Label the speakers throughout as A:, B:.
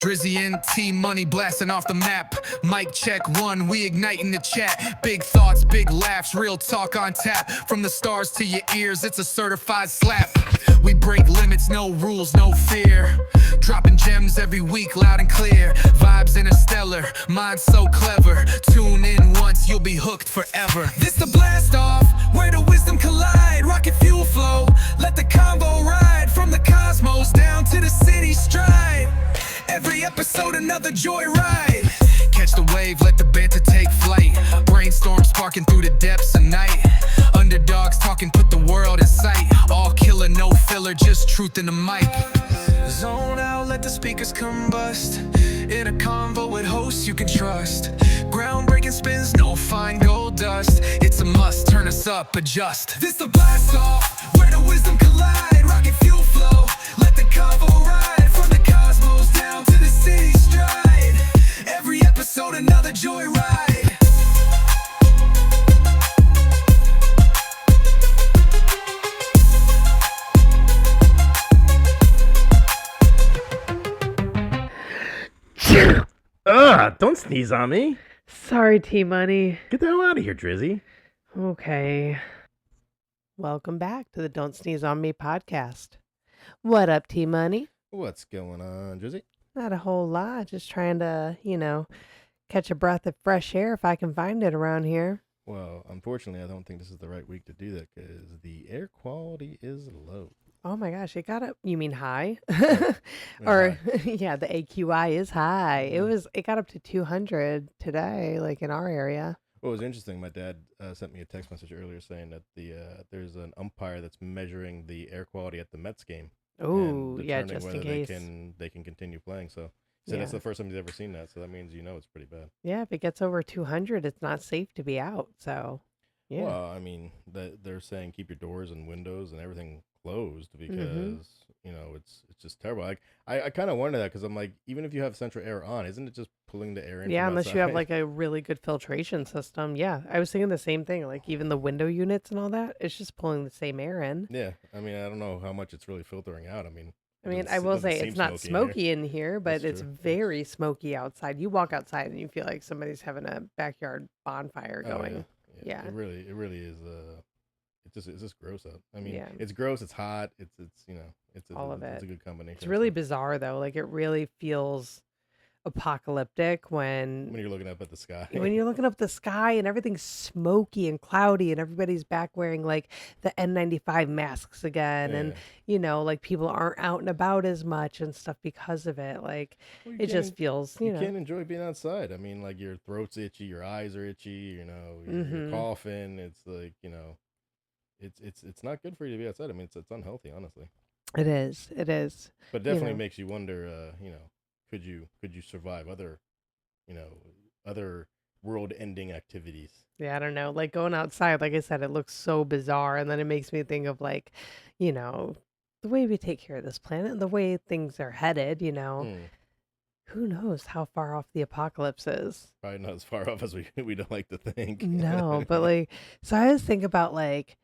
A: Drizzy and T-Money blasting off the map. Mic check one, we igniting the chat. Big thoughts, big laughs, real talk on tap. From the stars to your ears, it's a certified slap. We break limits, no rules, no fear. Dropping gems every week, loud and clear. Vibes interstellar, mind so clever. Tune in once, you'll be hooked forever. This the blast off, where the wisdom collide. Rocket fuel flow, let the convo ride. From the cosmos down to the city stride. Every episode another joyride. Catch the wave, let the banter take flight. Brainstorm sparking through the depths of night. Underdogs talking, put the world in sight. All killer, no filler, just truth in the mic. Zone out, let the speakers combust. In a convo with hosts you can trust. Groundbreaking spins, no fine gold dust. It's a must, turn us up, adjust. This the blast off, where the wisdom collide. Rocket fuel flow, let the convo ride. From the cosmos down to the city stride. Every episode another joyride.
B: Don't sneeze on me.
C: Sorry, T-Money.
B: Get the hell out of here, Drizzy.
C: Okay. Welcome back to the Don't Sneeze on Me podcast. What up, T-Money?
B: What's going on, Drizzy?
C: Not a whole lot. Just trying to, catch a breath of fresh air if I can find it around here.
B: Well, unfortunately, I don't think this is the right week to do that because the air quality is low.
C: Oh my gosh, it got up. You mean high?
B: Or
C: yeah, the AQI is high. It got up to 200 today, like in our area.
B: Well, it was interesting. My dad sent me a text message earlier saying that there's an umpire that's measuring the air quality at the Mets game.
C: Oh,
B: and
C: yeah,
B: determining
C: just in
B: whether
C: case.
B: they can continue playing. So he said that's the first time he's ever seen that. So that means it's pretty bad.
C: Yeah, if it gets over 200, it's not safe to be out. So, yeah.
B: Well, I mean, they're saying keep your doors and windows and everything closed because it's just terrible. Like I kind of wonder that because I'm like, even if you have central air on, isn't it just pulling the air in?
C: Yeah,
B: from
C: unless you have
B: outside?
C: like a really good filtration system. Yeah, I was thinking the same thing. Like even the window units and all that, it's just pulling the same air in.
B: Yeah, I mean, I don't know how much it's really filtering out.
C: I will say
B: doesn't
C: it's
B: seem
C: not smoky in here, but
B: That's
C: it's
B: true.
C: very smoky outside. You walk outside and you feel like somebody's having a backyard bonfire
B: Oh,
C: going. Yeah.
B: It really is. It's just gross out. I mean,
C: Yeah.
B: it's gross. It's hot. It's
C: All of
B: It's a
C: it.
B: good combination.
C: It's really bizarre though. Like it really feels apocalyptic
B: when you're looking up at the sky.
C: when you're looking up the sky and everything's smoky and cloudy and everybody's back wearing like the N95 masks again and like people aren't out and about as much and stuff because of it. Like
B: Well,
C: it just feels,
B: you can't enjoy being outside. I mean, like your throat's itchy, your eyes are itchy, you're coughing. It's like, it's not good for you to be outside. I mean, it's unhealthy, honestly.
C: It is. It is.
B: But it definitely makes you wonder, could you survive other world-ending activities?
C: Yeah, I don't know. Like going outside, like I said, it looks so bizarre and then it makes me think of like, the way we take care of this planet and the way things are headed, who knows how far off the apocalypse is.
B: Probably not as far off as we don't like to think.
C: No, but like, so I always think about like,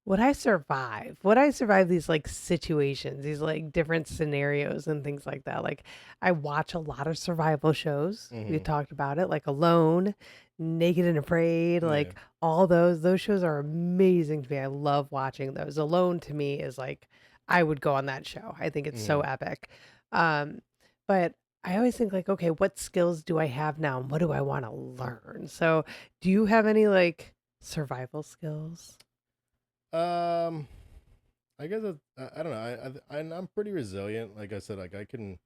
C: would I survive? Would I survive these like situations, these like different scenarios and things like that? Like, I watch a lot of survival shows. We talked about it, like Alone, Naked and Afraid, like all those shows are amazing to me. I love watching those. Alone to me is like, I would go on that show. I think it's so epic. But I always think like, okay, what skills do I have now and what do I want to learn? So do you have any like survival skills?
B: I guess I don't know. I'm pretty resilient. Like I said, like I can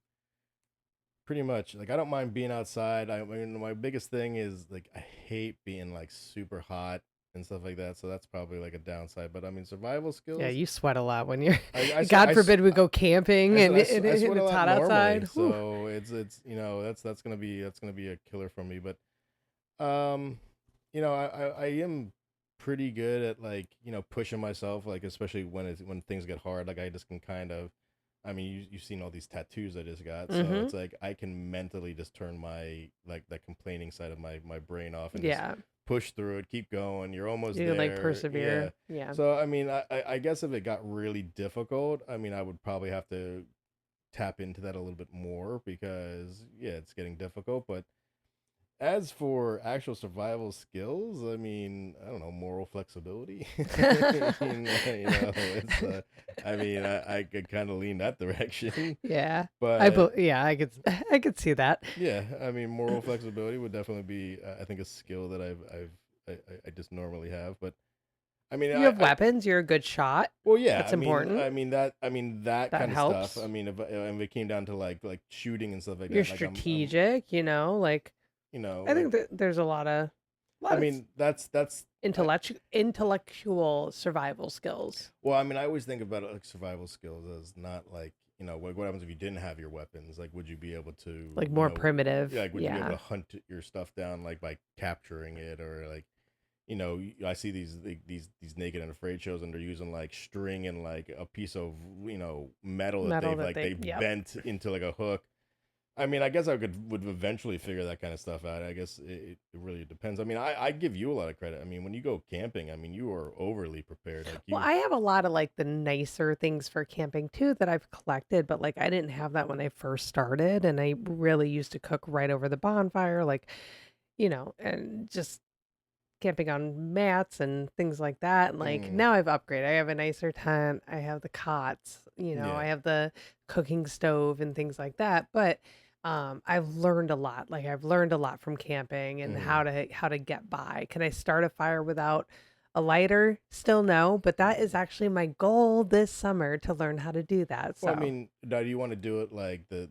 B: pretty much like I don't mind being outside. I mean, my biggest thing is like I hate being like super hot and stuff like that. So that's probably like a downside. But I mean, survival skills.
C: Yeah, you sweat a lot when you're.
B: I
C: God forbid we go camping and
B: sweat a
C: it's
B: lot
C: hot
B: normally,
C: outside. Whew.
B: so that's gonna be a killer for me. But I am pretty good at like pushing myself, like especially when things get hard. Like I just can kind of, I mean, you've seen all these tattoos I just got, so it's like I can mentally just turn my like that complaining side of my brain off and just push through it, keep going. You're almost
C: You
B: there.
C: like persevere. Yeah.
B: So I mean, I guess if it got really difficult, I mean, I would probably have to tap into that a little bit more because yeah, it's getting difficult. But as for actual survival skills, I mean, I don't know, moral flexibility. It's I mean, I could kind of lean that direction,
C: Yeah.
B: but
C: Yeah, I could see that.
B: yeah, I mean, moral flexibility would definitely be, I think, a skill that I just normally have. But I mean,
C: You have weapons, you're a good shot.
B: well, yeah,
C: That's important.
B: I mean that
C: That
B: kind of stuff. I
C: helps.
B: mean, if it came down to like shooting and stuff like
C: You're
B: that,
C: strategic, you know, like I
B: like,
C: think that there's a
B: I
C: lot of
B: mean, that's
C: intellectual survival skills.
B: well, I mean, I always think about it like survival skills as not like, what happens if you didn't have your weapons? Like, would you be able to,
C: Like more primitive.
B: yeah, like, would you be able
C: Yeah.
B: to hunt your stuff down like by capturing it or like, I see these naked and afraid shows and they're using like string and like a piece of metal that
C: Metal
B: they've
C: that
B: like
C: they
B: they've
C: yep.
B: bent into like a hook. I mean, I guess would eventually figure that kind of stuff out. I guess it really depends. I mean, I give you a lot of credit. I mean, when you go camping, I mean, you are overly prepared. Like
C: Well,
B: you,
C: I have a lot of like the nicer things for camping too that I've collected, but like I didn't have that when I first started and I really used to cook right over the bonfire, like, and just camping on mats and things like that. And like
B: mm,
C: now I've upgraded. I have a nicer tent. I have the cots,
B: yeah,
C: I have the cooking stove and things like that. But I've learned a lot. Like I've learned a lot from camping and
B: mm.
C: how to get by. Can I start a fire without a lighter? Still no, but that is actually my goal this summer to learn how to do that.
B: Well, I
C: So
B: mean, now, do you want to do it like the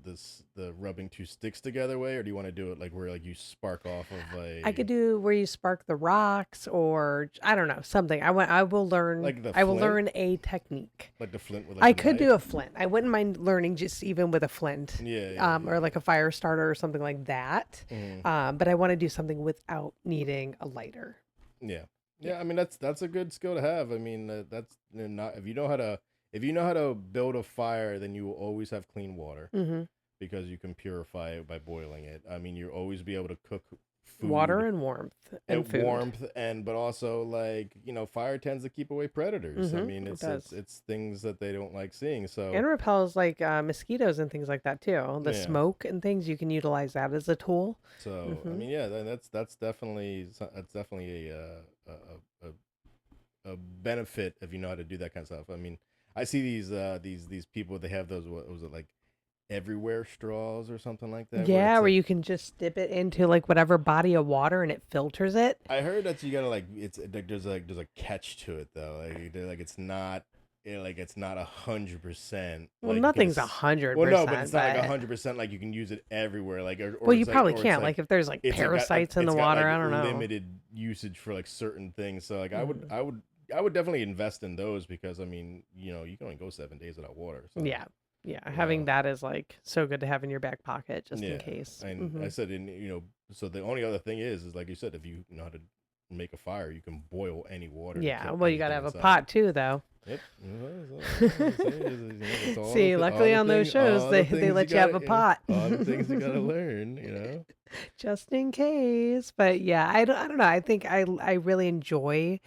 B: rubbing two sticks together way, or do you want to do it like where like you spark off of
C: I could
B: a
C: do where you spark the rocks or I don't know, something.
B: like the
C: I will
B: flint,
C: learn a technique.
B: like the flint with like
C: I
B: the
C: could
B: knife?
C: do a flint. I wouldn't mind learning just even with a flint,
B: Yeah, yeah,
C: or like a fire starter or something like that.
B: yeah.
C: But I want to do something without needing a lighter.
B: Yeah,
C: Yeah.
B: yeah. I mean, that's a good skill to have. I mean, that's not if you know how to build a fire, then you will always have clean water
C: Hmm.
B: because you can purify it by boiling it. I mean, you'll always be able to cook
C: Water
B: food
C: and warmth and
B: at
C: food.
B: warmth and but also like fire tends to keep away predators. I mean,
C: It does.
B: it's things that they don't like seeing. So
C: And repels like mosquitoes and things like that too. The
B: yeah.
C: smoke and things, you can utilize that as a tool.
B: So I
C: Hmm.
B: mean, yeah, that's definitely a benefit if you know how to do that kind of stuff. I mean, I see these people, they have those, what was it, like everywhere straws or something like that, where
C: Yeah,
B: it's
C: where
B: like
C: you can just dip it into like whatever body of water and it filters it.
B: I heard that you gotta like it's like there's a catch to it though. Like it's not like it's not 100%
C: Well,
B: like you can
C: nothing's a hundred
B: well, no, but
C: percent,
B: it's not like
C: but
B: 100% like you can use it everywhere, like
C: well,
B: or
C: you
B: it's like
C: probably can't. Like if there's like parasites in the
B: it's got
C: water,
B: like
C: I don't know.
B: limited usage for like certain things. So like
C: Mhm.
B: I would definitely invest in those because I mean, you can only go 7 days without water. So,
C: Yeah, yeah.
B: you
C: Having
B: know,
C: that is like so good to have in your back pocket just in
B: yeah.
C: case.
B: And I
C: Hmm.
B: said, so the only other thing is like you said, if you know how to make a fire, you can boil any water to
C: Yeah.
B: kill
C: Well, you gotta
B: anything
C: have a
B: inside.
C: pot too, though.
B: Yep. It's
C: See, luckily on those shows,
B: all the
C: they
B: things you
C: let you have a
B: gotta,
C: pot.
B: all the things you gotta learn.
C: Just in case. But yeah, I don't know. I think I really enjoy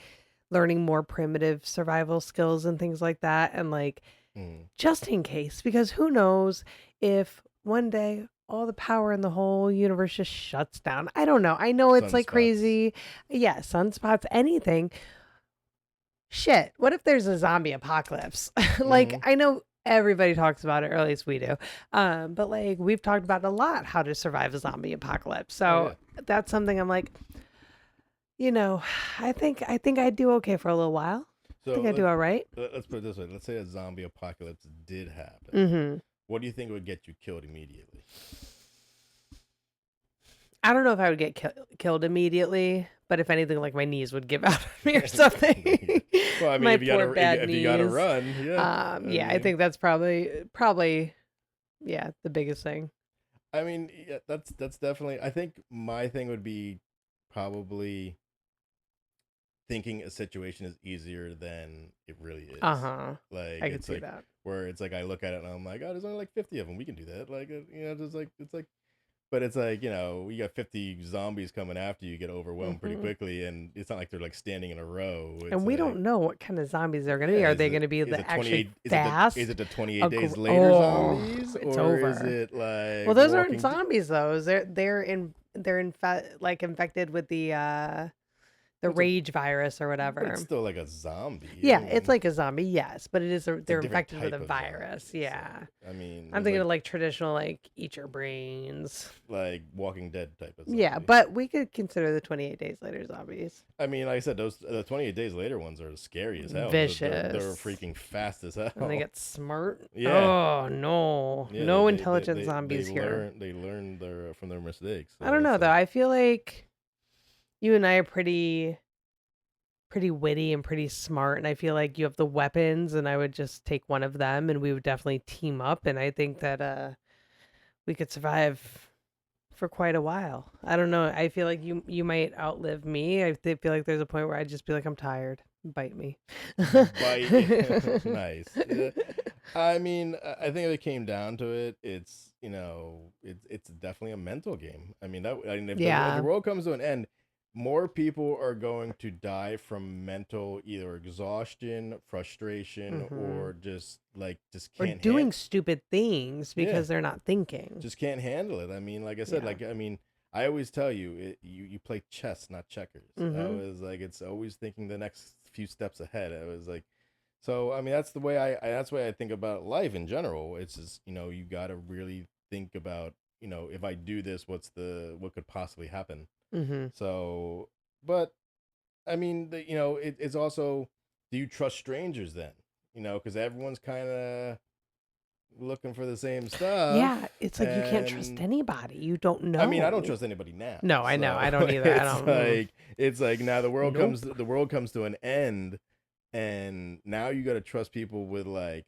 C: learning more primitive survival skills and things like that. And like
B: Mm.
C: just in case, because who knows if one day all the power in the whole universe just shuts down. I don't know. I know it's like
B: Sunspots.
C: crazy. Yeah, sunspots, anything. Shit. What if there's a zombie apocalypse? Like,
B: Hmm.
C: I know everybody talks about it, or at least we do. But like we've talked about a lot how to survive a zombie apocalypse.
B: Oh
C: So
B: yeah.
C: that's something I'm like, you know, I think I'd do okay for a little while. I
B: So
C: think I'd do all right.
B: let's put it this way. Let's say a zombie apocalypse did happen.
C: Mm-hmm.
B: What do you think would get you killed immediately?
C: I don't know if I would get killed immediately, but if anything, like my knees would give out on me or something.
B: Well, I mean,
C: My poor bad
B: if you gotta
C: knees.
B: run, yeah.
C: Yeah, I think that's probably yeah the biggest thing.
B: I mean, yeah, that's definitely. I think my thing would be probably thinking a situation is easier than it really
C: Uh
B: is.
C: huh.
B: Like
C: I could
B: it's
C: see
B: like
C: that.
B: where it's like I look at it and I'm like, oh, there's only like 50 of them. We can do that. Like just like it's like But it's like, you got 50 zombies coming after you, get overwhelmed pretty
C: Hmm.
B: quickly, and it's not like they're like standing in a row. It's
C: And we
B: like,
C: don't know what kind of zombies they're going to be.
B: yeah,
C: Are they going to be
B: is it
C: actually
B: 28 is it
C: fast?
B: the 28 days later
C: Oh,
B: zombies,
C: it's
B: or is
C: over.
B: it
C: Well,
B: like
C: those aren't
B: walking
C: zombies though. Like infected with the
B: what's a
C: rage virus or
B: but it's
C: whatever.
B: still like a zombie. I
C: Yeah, it's
B: mean,
C: like a zombie, yes, but it is
B: it's a
C: they're
B: different
C: infected with a
B: type of
C: virus.
B: zombie. So,
C: Yeah.
B: I mean,
C: I'm
B: it's
C: thinking of like traditional like eat your brains.
B: like Walking Dead type of
C: Yeah,
B: zombie.
C: but we could consider the 28 days later zombies.
B: I mean, like I said, those the 28 days later ones are scary as hell. They're
C: Vicious.
B: freaking fast as
C: And they
B: hell.
C: get smart.
B: Yeah,
C: Oh no.
B: yeah.
C: No intelligent
B: They
C: zombies here.
B: learn their from their mistakes.
C: I
B: So
C: don't know
B: it's
C: though.
B: like,
C: I feel like you and I are pretty witty and pretty smart, and I feel like you have the weapons and I would just take one of them and we would definitely team up, and I think that we could survive for quite a while. I don't know. I feel like you might outlive me. Feel like there's a point where I'd just be like, I'm tired. Bite me.
B: bite. Nice. Yeah. I mean, I think if it came down to it, it's definitely a mental game. I mean, if the
C: Yeah.
B: world comes to an end, more people are going to die from mental either exhaustion, frustration,
C: Hmm.
B: or just
C: Or
B: can't
C: doing stupid things
B: yeah,
C: because they're not thinking.
B: just can't handle it. I mean, like I said,
C: Yeah.
B: I always tell you, you play chess, not checkers. I
C: Hmm.
B: was like, it's always thinking the next few steps ahead. I was like, so I mean, that's the way that's the way I think about life in general. It's just you got to really think about if I do this, what could possibly happen.
C: Hmm.
B: So, but I mean, it's also, do you trust strangers then? Because everyone's kind of looking for the same
C: Yeah,
B: stuff,
C: it's like you can't trust
B: and
C: anybody. You don't
B: I mean, I don't
C: know.
B: trust anybody now.
C: No, I know.
B: So
C: I don't either. I
B: it's
C: don't.
B: like now
C: Nope.
B: the world comes to an end, and now you got to trust people with like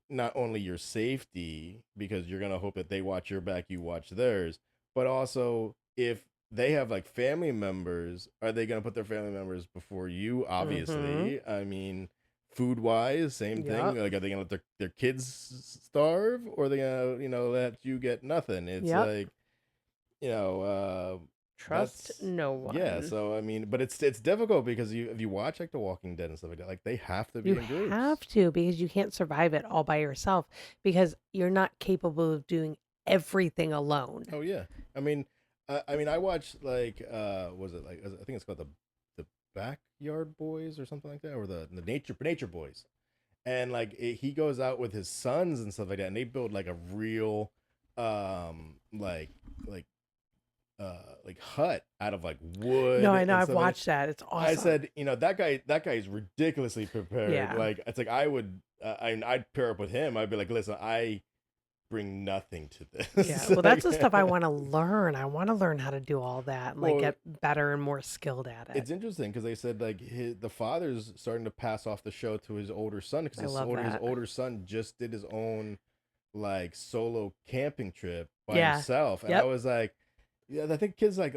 B: not only your safety, because you're gonna hope that they watch your back, you watch theirs, but also if they have like family members, are they gonna put their family members before you?
C: Hmm.
B: Obviously, I mean, food wise, same thing.
C: Yep.
B: Like, are they gonna let their kids starve, or are they gonna let you get nothing? It's
C: Yep.
B: like you know, uh,
C: Trust
B: that's
C: no
B: yeah.
C: one.
B: So I mean, but it's difficult because if you watch like The Walking Dead and stuff like that, like they have to be
C: You
B: in
C: have
B: groups.
C: to because you can't survive it all by yourself because you're not capable of doing everything alone.
B: Oh yeah, I mean, I watched like was it like I think it's called the Backyard Boys or something like that, or the Nature Boys, and like he goes out with his sons and stuff like that, and they build like a real like like like hut out of like wood
C: No, I know.
B: and
C: I've
B: stuff like that.
C: watched that. It's
B: I
C: awesome.
B: said, that guy is ridiculously prepared.
C: Yeah.
B: Like it's like I would, I'd pair up with him. I'd be like, listen, I bring nothing to
C: Yeah.
B: this.
C: Well, that's
B: Like,
C: the stuff I want to learn. I want to learn how to do all that and like
B: well,
C: get better and more skilled at it.
B: it's interesting because they said like the father's starting to pass off the show to his older son because
C: I love
B: his
C: that.
B: older son just did his own like solo camping trip by
C: Yeah.
B: himself, and I
C: Yep.
B: was like, yeah, I think kid's like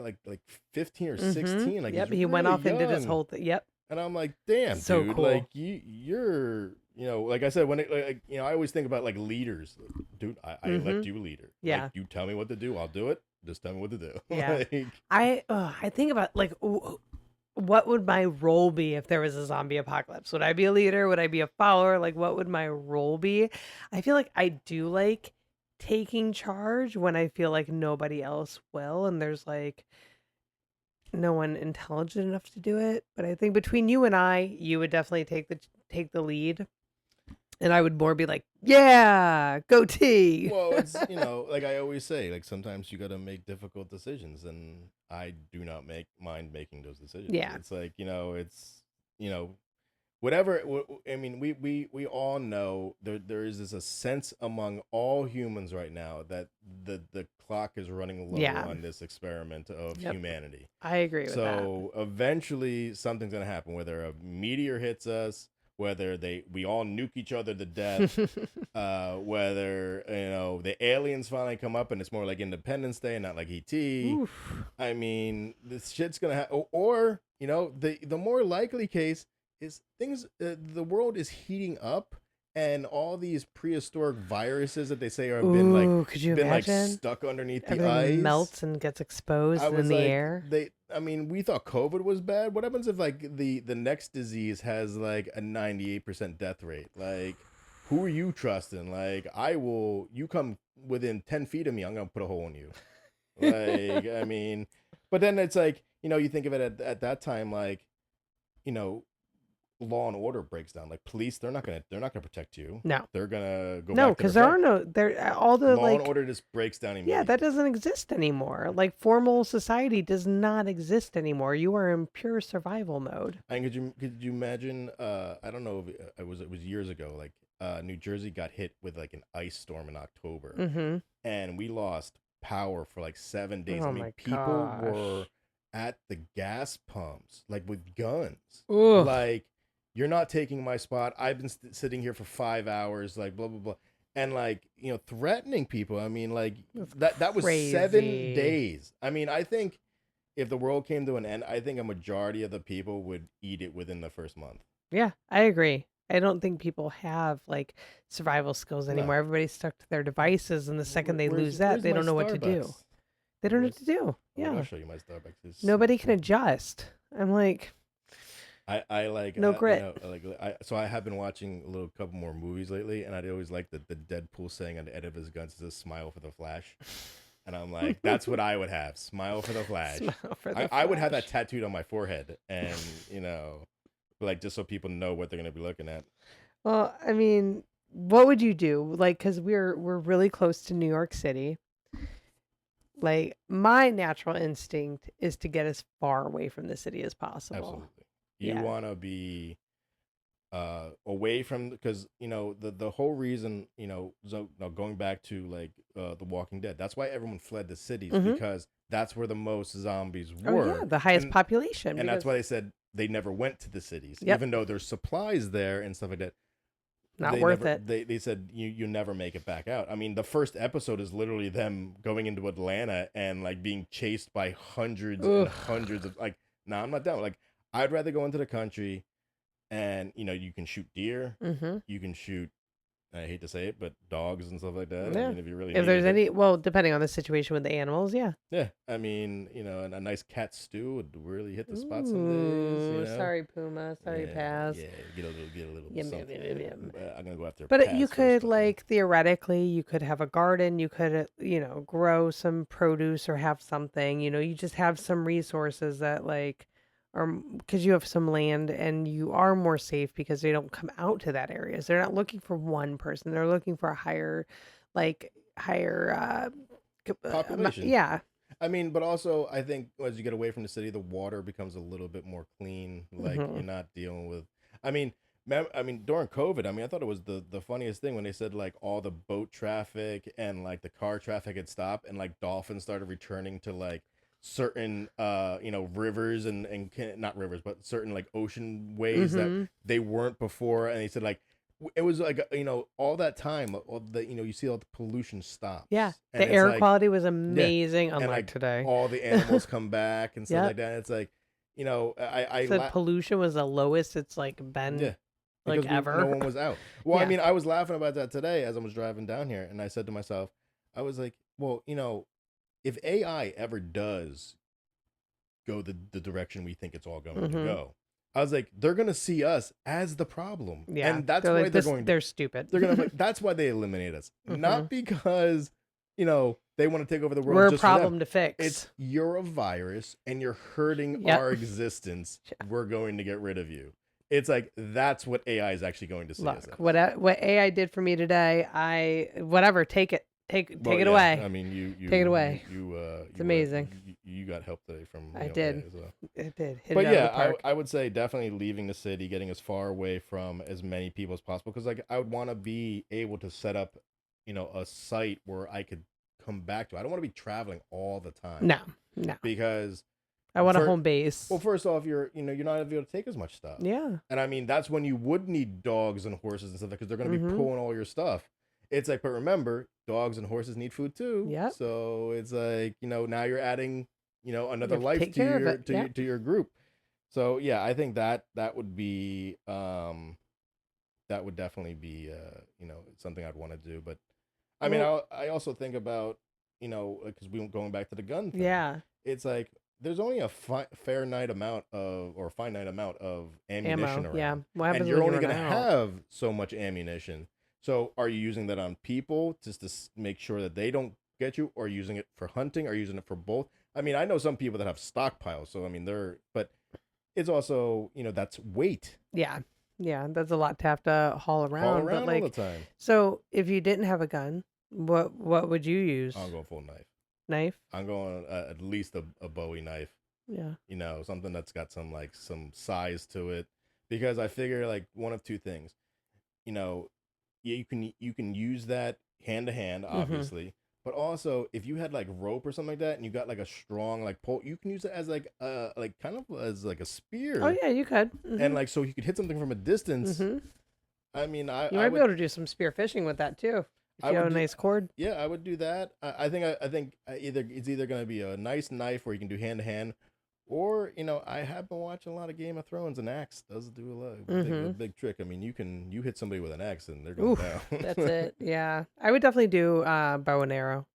B: 15 or
C: Mm-hmm.
B: 16, like he's
C: Yep. He went
B: really
C: off and did his
B: young.
C: whole thing. Yep.
B: And I'm like, damn,
C: So
B: dude, like
C: cool.
B: you're, like I said, when I always think about like leaders, dude. I
C: Mm-hmm.
B: elect you leader. Like
C: Yeah.
B: you tell me what to do, I'll do it. Just tell me what to do.
C: Yeah.
B: Like,
C: I think about like what would my role be if there was a zombie apocalypse? Would I be a leader? Would I be a follower? Like what would my role be? I feel like I do like taking charge when I feel like nobody else will and there's like no one intelligent enough to do it. But I think between you and I, you would definitely take the lead and I would more be like, "Yeah, go T."
B: well, it's like I always say, like sometimes you got to make difficult decisions, and I do not mind making those decisions.
C: Yeah.
B: It's like it's you know whatever. I mean, we all know there is this a sense among all humans right now that the clock is running low
C: Yeah.
B: on this experiment of
C: Yep.
B: humanity.
C: I agree with that.
B: So eventually something's gonna happen, whether a meteor hits us, whether we all nuke each other to death, whether the aliens finally come up and it's more like Independence Day and not like ET.
C: Oof.
B: I mean, this shit's gonna happen, or the more likely case is the world is heating up, and all these prehistoric viruses that they say have
C: Ooh, could you
B: been like
C: imagine?
B: stuck underneath the
C: Everything
B: ice.
C: melts and gets
B: I
C: exposed in
B: was
C: the
B: like,
C: air.
B: I mean, we thought COVID was bad. What happens if like the next disease has like a 98% death rate? Like, who are you trusting? Like, you come within 10 feet of me, I'm gonna put a hole in you. Like, I mean, but then it's like, you think of it at that time, like, you know, law and order breaks down. Like police, they're not gonna protect you.
C: No.
B: They're gonna go
C: No,
B: back to their
C: because there are
B: job.
C: no there all the
B: Law and
C: like
B: order just breaks down
C: yeah,
B: immediately.
C: that doesn't exist anymore. Like formal society does not exist anymore. You are in pure survival mode.
B: And could you imagine? I don't know if it was years ago. Like New Jersey got hit with like an ice storm in October,
C: Mm-hmm.
B: and we lost power for like 7 days. I
C: Oh
B: mean,
C: my
B: people
C: gosh.
B: were at the gas pumps like with guns.
C: Ugh.
B: Like, you're not taking my spot. I've been sitting here for 5 hours. Like blah blah blah, and like threatening people. I mean, like
C: That's
B: that was seven
C: crazy.
B: days. I mean, I think if the world came to an end, I think a majority of the people would eat it within the first month.
C: Yeah, I agree. I don't think people have like survival skills
B: No.
C: anymore. Everybody's stuck to their devices, and the second they lose that,
B: Where's
C: they
B: my
C: don't know what to do.
B: Starbucks?
C: They don't know what
B: Where's
C: to do.
B: Like, I'll
C: Yeah.
B: show you my Starbucks.
C: Nobody can adjust. I'm like,
B: I like
C: no grit.
B: so I have been watching a little couple more movies lately, and I'd always like the Deadpool saying on the end of his guns is a smile for the Flash, and I'm like, that's what I would have, smile for the Flash.
C: Smile for the
B: I would have that
C: Flash.
B: tattooed on my forehead, and like just so people know what they're gonna be looking at.
C: Well, I mean, what would you do? Like, because we're really close to New York City. Like, my natural instinct is to get as far away from the city as possible.
B: Absolutely, you
C: Yeah.
B: want to be away from, because the whole reason, so now going back to like The Walking Dead, that's why everyone fled the cities,
C: Mm-hmm.
B: because that's where the most zombies
C: Oh
B: were.
C: yeah, the highest
B: and
C: population.
B: and that's
C: Because
B: why they said they never went to the cities,
C: yep,
B: even though there's supplies there and stuff like that.
C: not worth it.
B: They said you never make it back out. I mean, the first episode is literally them going into Atlanta and like being chased by hundreds and
C: Ugh.
B: hundreds of, like, nah, I'm not down. Like, I'd rather go into the country, and you can shoot deer,
C: Mm-hmm.
B: you can shoot, I hate to say it, but dogs and stuff like that.
C: Yeah.
B: I mean, if you really
C: If
B: need
C: there's
B: it.
C: any, well, depending on the situation with the animals, yeah.
B: Yeah, I mean, and a nice cat stew would really hit the spot some
C: Ooh,
B: days.
C: sorry, Puma. Sorry, Paz.
B: Yeah, get a little
C: Yum, yum,
B: something.
C: yum, yum.
B: I'm gonna go after
C: But
B: Paz
C: you
B: first,
C: could,
B: but,
C: like, theoretically, you could have a garden. You could, grow some produce or have something. You just have some resources that, like, are because you have some land and you are more safe because they don't come out to that area. So they're not looking for one person. They're looking for a higher,
B: population.
C: yeah.
B: I mean, but also I think as you get away from the city, the water becomes a little bit more clean. Like,
C: Hmm.
B: you're not dealing with. I mean, during COVID, I mean, I thought it was the funniest thing when they said like all the boat traffic and like the car traffic had stopped, and like dolphins started returning to like certain rivers, and not rivers, but certain like ocean ways that
C: Hmm.
B: they weren't before. And they said like it was like all that time, all the you see all the pollution stops.
C: Yeah.
B: And
C: The
B: it's
C: air
B: like,
C: quality was
B: yeah,
C: amazing,
B: and
C: unlike
B: like
C: today.
B: all the animals come back and stuff
C: Yep.
B: like that. It's like, I
C: Said pollution was the lowest it's like been
B: yeah,
C: like
B: because no
C: ever.
B: one was out. Well, I
C: Yeah.
B: mean, I was laughing about that today as I was driving down here, and I said to myself, I was like, well, if AI ever does go the direction we think it's all going to
C: Hmm.
B: go, I was like, they're gonna see us as the problem,
C: Yeah.
B: and that's
C: They're
B: why
C: like
B: they're
C: this.
B: going to
C: They're stupid.
B: they're gonna that's why they eliminate us,
C: Hmm.
B: not because they want to take over the world
C: We're a
B: just for them.
C: problem to fix.
B: It's, you're a virus and you're hurting
C: Yep.
B: our existence.
C: Yeah.
B: We're going to get rid of you. It's like, that's what AI is actually going to see us
C: Look,
B: as.
C: what AI did for me today, take it. Take
B: Well,
C: it
B: yeah,
C: away.
B: I mean, you
C: Take it away.
B: It's
C: amazing.
B: You got help today from
C: I
B: AI
C: did.
B: as well.
C: It did. Hit
B: But
C: it out of the
B: yeah,
C: park.
B: I would say definitely leaving the city, getting as far away from as many people as possible, because like I would want to be able to set up, a site where I could come back to. I don't want to be traveling all the time.
C: No.
B: Because
C: I want a
B: for-
C: home base.
B: well, first off, you're not able to take as much stuff.
C: Yeah.
B: And I mean, that's when you would need dogs and horses and stuff, because they're going to be
C: Mhm.
B: pulling all your stuff. It's like, but remember, dogs and horses need food too.
C: Yep.
B: So it's like, now you're adding, another
C: have to
B: life
C: take
B: to
C: care of
B: your
C: it. Yep.
B: to your group. So yeah, I think that would be that would definitely be something I'd want to do. But I mean,
C: Well,
B: I also think about because we going back to the gun thing.
C: yeah,
B: It's like there's only a finite amount of
C: ammo.
B: ammunition
C: Yeah.
B: around,
C: What
B: and
C: happens
B: you're
C: when you
B: only
C: run
B: gonna
C: out?
B: have so much ammunition. So are you using that on people just to make sure that they don't get you, or using it for hunting, or using it for both? I mean, I know some people that have stockpiles, so I mean, but it's also that's weight
C: Yeah. Yeah, that's a lot to have to haul
B: haul
C: around. But
B: around all the
C: like,
B: time.
C: so if you didn't have a gun, what would you
B: I'm
C: use?
B: going full knife.
C: Knife?
B: I'm going at least a Bowie knife.
C: Yeah.
B: Something that's got some size to it, because I figure like one of two things. You know, you can use that hand to hand,
C: Mm-hmm.
B: obviously, but also if you had like rope or something like that, and you got like a strong like pole, you can use it as like kind of as like a
C: Oh
B: spear,
C: yeah, you could.
B: and
C: Mm-hmm.
B: like so you could hit something from a distance.
C: Mm-hmm.
B: I mean,
C: You might be able to do some spear fishing with that too, if
B: I
C: you have
B: would
C: a
B: do
C: nice cord.
B: yeah, I would do that. I think either it's either gonna be a nice knife where you can do hand to hand, or I have been watching a lot of Game of Thrones, and axe does do a lot a
C: Mm-hmm.
B: big trick. I mean, you hit somebody with an axe and they're going down.
C: Oof, that's it. Yeah, I would definitely do bow and arrow.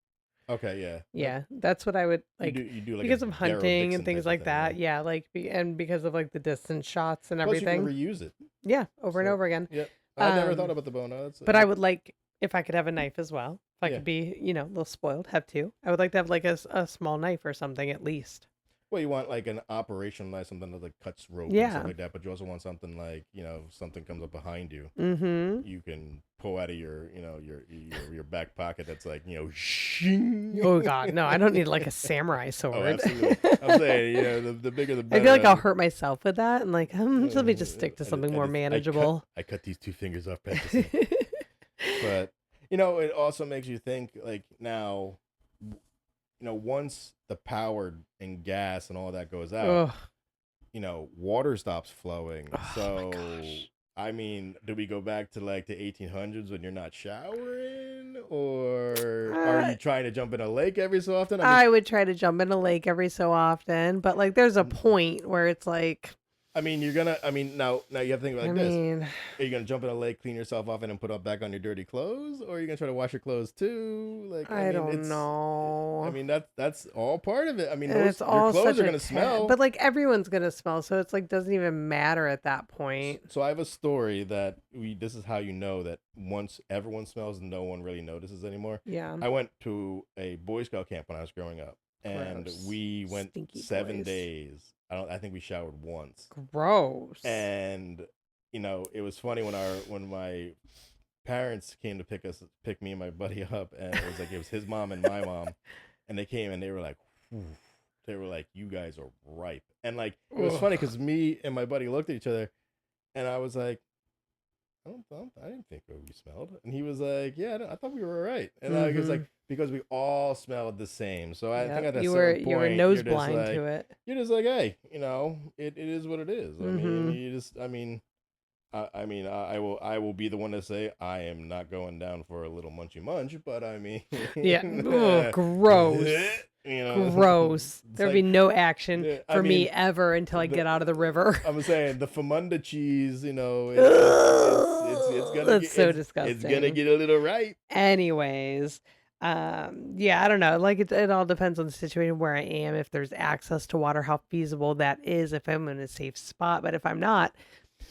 B: Okay, yeah,
C: Yeah, that's what I would like
B: you do like a
C: because of
B: Daryl
C: hunting and
B: Dixon
C: things
B: type of
C: like
B: thing, yeah.
C: that. Yeah, like and because of like the distance shots and
B: Plus, you can
C: everything.
B: reuse it.
C: Yeah, over and
B: So,
C: over again.
B: yeah, I never thought
C: Um,
B: about the bow. No,
C: but I would like if I could have a knife as well. If I
B: yeah.
C: could be, a little spoiled, have two. I would like to have like a small knife or something at least.
B: Well, you want like an operational knife, something that like cuts rope and stuff
C: Yeah.
B: like that. But you also want something like if something comes up behind you,
C: Mm-hmm.
B: you can pull out of your back pocket. That's like shing.
C: Oh God, no, I don't need like a samurai
B: Oh,
C: sword.
B: absolutely. I'm saying, the bigger the
C: I
B: better.
C: feel like I'll hurt myself with that, and like, let me just stick to
B: I,
C: something more
B: I cut
C: manageable.
B: I cut these two fingers off practicing. But it also makes you think like now, once the power and gas and all that goes out,
C: Oh,
B: water stops flowing.
C: oh my
B: So,
C: gosh.
B: I mean, do we go back to like the 1800s when you're not showering, or are
C: Uh,
B: you trying to jump in a lake every so often? I mean,
C: I would try to jump in a lake every so often, but like, there's a point where it's like,
B: you're gonna. Now you have to think about it
C: I
B: like this.
C: mean,
B: Are you gonna jump in a lake, clean yourself off, and then put up back on your dirty clothes, or are you gonna try to wash your clothes too? Like,
C: I don't know.
B: that's all part of it. I mean,
C: And it's
B: your
C: all
B: clothes
C: such
B: are
C: a
B: gonna smell.
C: but like everyone's gonna smell, so it's like doesn't even matter at that point.
B: So I have a story that this is how you know that once everyone smells, no one really notices anymore.
C: Yeah.
B: I went to a Boy Scout camp when I was growing up, and
C: Gross.
B: we went
C: Stinky
B: 7 days. I think we showered once.
C: Gross.
B: And it was funny when my parents came to pick me and my buddy up, and it was his mom and my mom, and they came and they were like, "Whew." They were like, "You guys are ripe," and like it was funny
C: Ugh.
B: because me and my buddy looked at each other, and I was like, I didn't think we smelled," and he was like, "Yeah, I thought we were all right," and like it's like because we all smelled the same. So I think
C: Yep.
B: at a
C: You were
B: certain
C: you were
B: point
C: nose blind to it.
B: you're just like, hey, it is what it is. I mean,
C: Mm-hmm.
B: you just, I will be the one to say I am not going down for a little munchy munch, but I mean,
C: Yeah. Ugh, gross. Gross.
B: it's
C: There'd be
B: like,
C: no action
B: yeah, I
C: for me
B: mean,
C: ever until I get out of the river.
B: I'm saying the famunda cheese, it's gonna
C: That's so
B: it's gonna
C: disgusting.
B: get a little ripe.
C: Anyways, yeah, I don't know. Like it all depends on the situation where I am, if there's access to water, how feasible that is, if I'm in a safe spot. But if I'm not,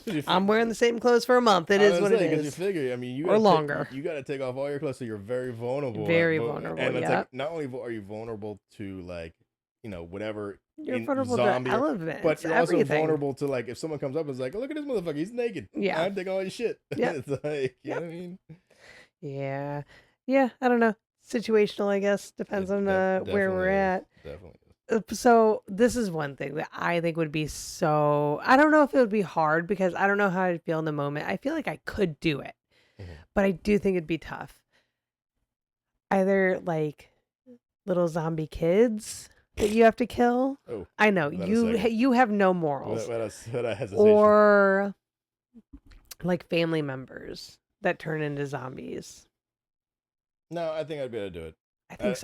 B: 'Cause you
C: I'm
B: fi-
C: wearing the same clothes for a month. It
B: I
C: is
B: was
C: what it
B: saying, because you
C: is.
B: figure, I mean,
C: Or longer.
B: you got to take off all your clothes, so you're very vulnerable.
C: Very vulnerable,
B: and it's
C: yeah.
B: like not only are you vulnerable to like whatever
C: You're vulnerable to
B: zombie,
C: elements,
B: but you're also
C: everything.
B: vulnerable to like if someone comes up and is like, oh, look at this motherfucker, he's naked.
C: Yeah.
B: I'm taking all your shit.
C: Yep.
B: It's like you know
C: Yep.
B: what I mean.
C: Yeah. Yeah, I don't know. Situational, I guess. Depends on where we're at.
B: Definitely is.
C: So this is one thing that I think would be so, I don't know if it would be hard because I don't know how I'd feel in the moment. I feel like I could do it,
B: Mhm.
C: but I do think it'd be tough. Either like little zombie kids that you have to kill.
B: Oh,
C: I know
B: without a
C: you
B: second.
C: you have no morals,
B: Without hesitation.
C: or like family members that turn into zombies.
B: No, I think I'd be able to do it.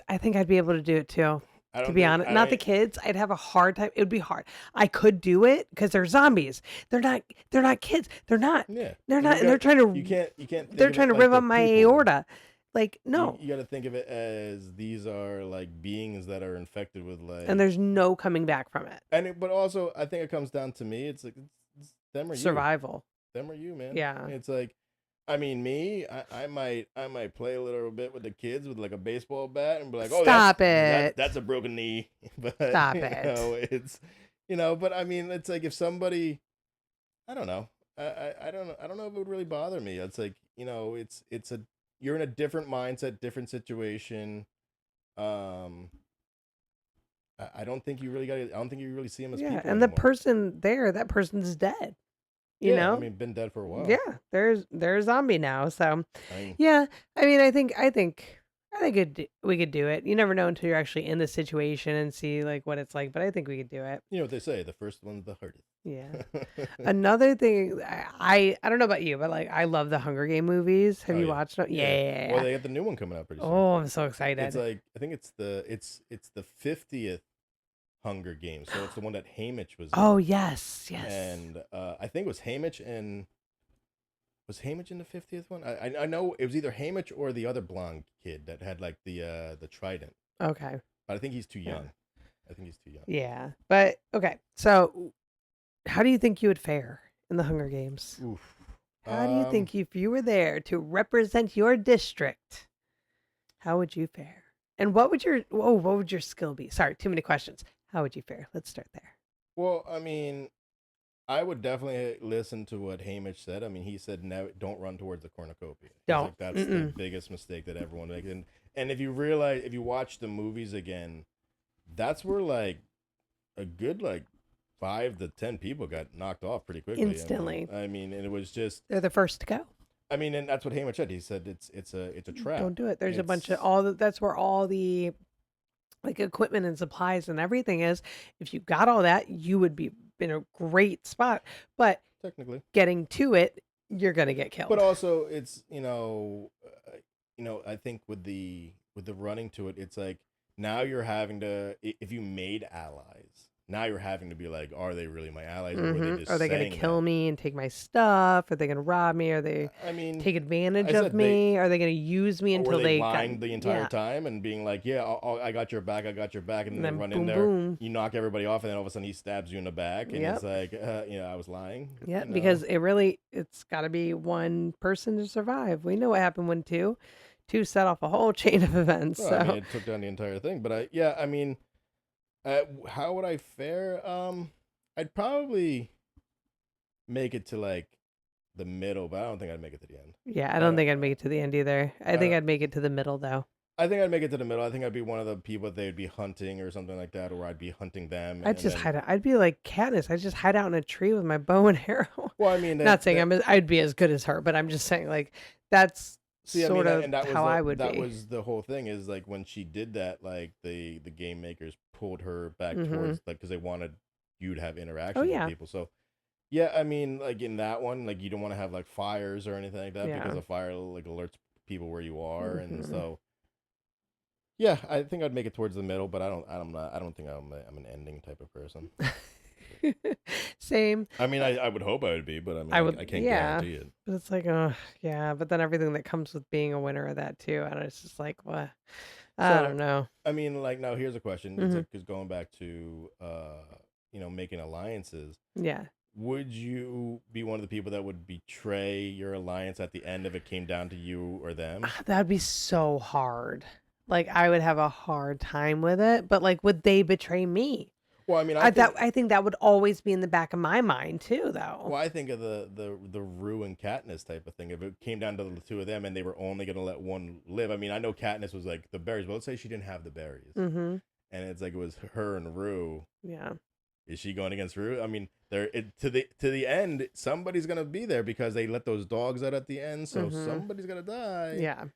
C: I think I'd be able to do it too.
B: I
C: To
B: don't
C: be
B: think
C: honest,
B: I
C: not the
B: don't.
C: kids. I'd have a hard time. It would be hard. I could do it because they're zombies. They're not. They're not kids. They're not.
B: Yeah,
C: They're
B: and
C: not. And they're trying to.
B: you can't think
C: They're
B: of
C: trying
B: it
C: to
B: like
C: rip
B: they're
C: up my
B: people.
C: aorta. Like no.
B: You got to think of it as these are like beings that are infected with
C: And
B: like,
C: there's no coming back from it.
B: but also I think it comes down to me. It's like it's them or you,
C: Survival.
B: them or you, man.
C: Yeah.
B: It's like, I mean, me, I might play a little bit with the kids with like a baseball bat and be like, oh,
C: Stop it.
B: that's a broken knee, but
C: Stop
B: you
C: it.
B: know, it's but I mean, it's like if somebody, I don't know, I don't know if it would really bother me. It's like it's a you're in a different mindset, different situation. Um, I don't think you really got. I don't think you really see them as
C: Yeah.
B: people
C: And the
B: anymore.
C: person there, that person's dead. You
B: Yeah,
C: know.
B: I mean, been dead for a while.
C: Yeah. They're a zombie now. So.
B: I mean,
C: Yeah, I mean, we could do it. You never know until you're actually in the situation and see like what it's like. But I think we could do it.
B: you know what they say: the first one's the hardest.
C: Yeah. Another thing, I don't know about you, but like I love the Hunger Game movies. Have
B: Oh,
C: you
B: yeah.
C: watched them?
B: Yeah.
C: Yeah.
B: Well, they got the new one coming out pretty soon.
C: Oh, I'm so
B: It's
C: excited.
B: like I think it's the 50th Hunger Games, so it's the one that Haymitch was in.
C: Oh yes.
B: And I think it was Haymitch and was Haymitch in the 50th one? I know it was either Haymitch or the other blonde kid that had like the trident.
C: Okay.
B: But I think he's too
C: Yeah.
B: young. I think he's too young.
C: Yeah, but okay. So, how do you think you would fare in the Hunger Games?
B: Oof.
C: How do you think if you were there to represent your district, how would you fare? And what would your skill be? Sorry, too many questions. How would you fare? Let's start there.
B: Well, I mean, I would definitely listen to what Haymitch said. I mean, he said, "No, don't run towards the cornucopia." He's
C: Don't.
B: like, that's the biggest mistake that everyone makes. And if you realize, if you watch the movies again, that's where like a good like 5 to 10 people got knocked off pretty quickly.
C: Instantly.
B: I mean, and it was just.
C: They're the first to go.
B: I mean, and that's what Haymitch said. He said it's a trap.
C: Don't do it. There's a bunch
B: It's-
C: of that's where all the like equipment and supplies and everything is. If you got all that, you would be in a great spot. But
B: technically.
C: getting to it, you're gonna get killed.
B: But also, it's I think with the running to it, it's like now you're having to, if you made allies, now you're having to be like, are they really my allies, or were they just
C: Are they gonna
B: saying
C: kill
B: that?
C: me and take my stuff? Are they gonna rob me? Are they
B: I mean,
C: take advantage
B: I
C: of
B: said
C: me? Are they gonna use me
B: or
C: until
B: were they
C: got-
B: lying the entire
C: yeah.
B: time and being like, yeah, I got your back, and
C: And
B: then
C: then
B: they run
C: boom,
B: in there,
C: boom.
B: you knock everybody off, and then all of a sudden he stabs you in the back, and
C: Yep.
B: it's like, I was lying.
C: Yeah,
B: you know?
C: because it's got to be one person to survive. We know what happened when two set off a whole chain of events.
B: Well,
C: So
B: I mean, it took down the entire thing. But I mean, how would I fare? I'd probably make it to like the middle, but I don't think I'd make it to the end.
C: yeah, I don't think I'd make it to the end either. I think I'd make it to the middle though.
B: I think I'd make it to the middle. I think I'd be one of the people that they'd be hunting or something like that, or I'd be hunting them.
C: I'd just hide out. I'd be like Katniss. I'd just hide out in a tree with my bow and arrow.
B: Well, I mean,
C: Not saying I'd be as good as her, but I'm just saying like that's sort of how I would
B: that
C: be.
B: was the whole thing, is like when she did that, like the game makers pulled her back
C: Mhm.
B: towards, like, because they wanted you to have interaction
C: yeah.
B: with people. So yeah, I mean, like in that one, like you don't want to have like fires or anything like that,
C: Yeah.
B: because a fire like alerts people where you are, and
C: Mhm.
B: so yeah, I think I'd make it towards the middle, but I don't think I'm an ending type of person.
C: Same.
B: I mean, I would hope I would be, but I mean,
C: I would-
B: I can't
C: yeah.
B: guarantee it.
C: But it's like, oh, yeah. But then everything that comes with being a winner of that too, and it's just like, what? I
B: So,
C: don't know.
B: I mean, like, now here's a question.
C: Mhm.
B: It's like, 'cause going back to making alliances,
C: Yeah.
B: would you be one of the people that would betray your alliance at the end if it came down to you or them?
C: That'd be so hard. Like I would have a hard time with it. But like, would they betray me?
B: Well, I mean,
C: I think that would always be in the back of my mind too, though.
B: well, I think of the Rue and Katniss type of thing. If it came down to the two of them and they were only gonna let one live, I mean, I know Katniss was like the berries, but let's say she didn't have the berries,
C: Mm-hmm.
B: and it's like it was her and Rue.
C: Yeah.
B: Is she going against Rue? I mean, to the end, somebody's gonna be there because they let those dogs out at the end, so
C: Mhm.
B: somebody's gonna die.
C: Yeah.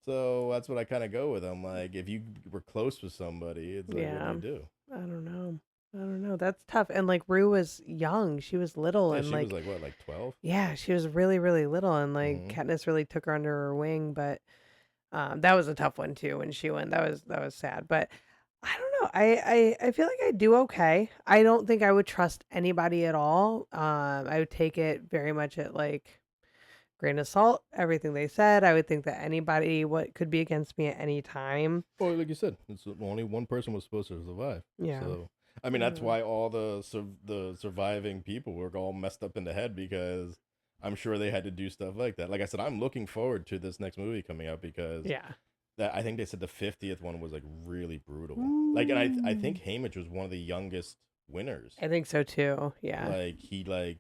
B: So that's what I kind of go with. I'm like, if you were close with somebody, it's like,
C: Yeah.
B: what do you do?
C: I don't know. That's tough. And like Rue was young. She was little,
B: Yeah,
C: and
B: she
C: like
B: was like what, like 12?
C: yeah, she was really, really little, and like
B: Mhm.
C: Katniss really took her under her wing. But that was a tough one too when she went. That was sad. But I don't know. I feel like I do okay. I don't think I would trust anybody at all. I would take it very much at like grain of salt, everything they said. I would think that anybody what could be against me at any time.
B: Well, like you said, it's only one person was supposed to survive.
C: Yeah.
B: So, I mean, that's why all the surviving people were all messed up in the head because I'm sure they had to do stuff like that. Like I said, I'm looking forward to this next movie coming out because
C: Yeah.
B: that I think they said the 50th one was like really brutal. Like, and I think Haymitch was one of the youngest winners.
C: I think so too. Yeah.
B: Like he like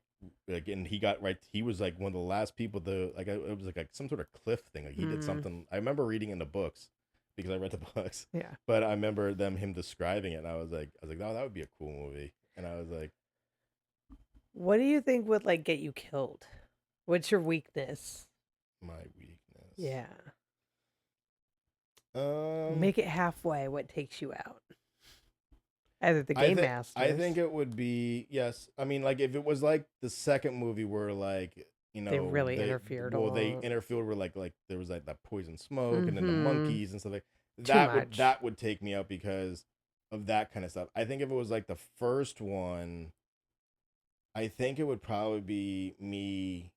B: and he got right. He was like one of the last people to like it was like some sort of cliff thing. Like he did something. I remember reading in the books because I read the books.
C: Yeah.
B: But I remember him describing it, and I was like, oh, that would be a cool movie. And I was like,
C: What do you think would like get you killed? What's your weakness?
B: my weakness.
C: Yeah.
B: Um,
C: Make it halfway. What takes you out? Either the game masters.
B: I think it would be yes. I mean, like if it was like the second movie where like
C: they really interfered.
B: Well,
C: a
B: they
C: lot.
B: interfered with like there was like that poison smoke and then the
C: Mhm.
B: monkeys and stuff like
C: Too much.
B: that would take me out because of that kind of stuff. I think if it was like the first one, I think it would probably be me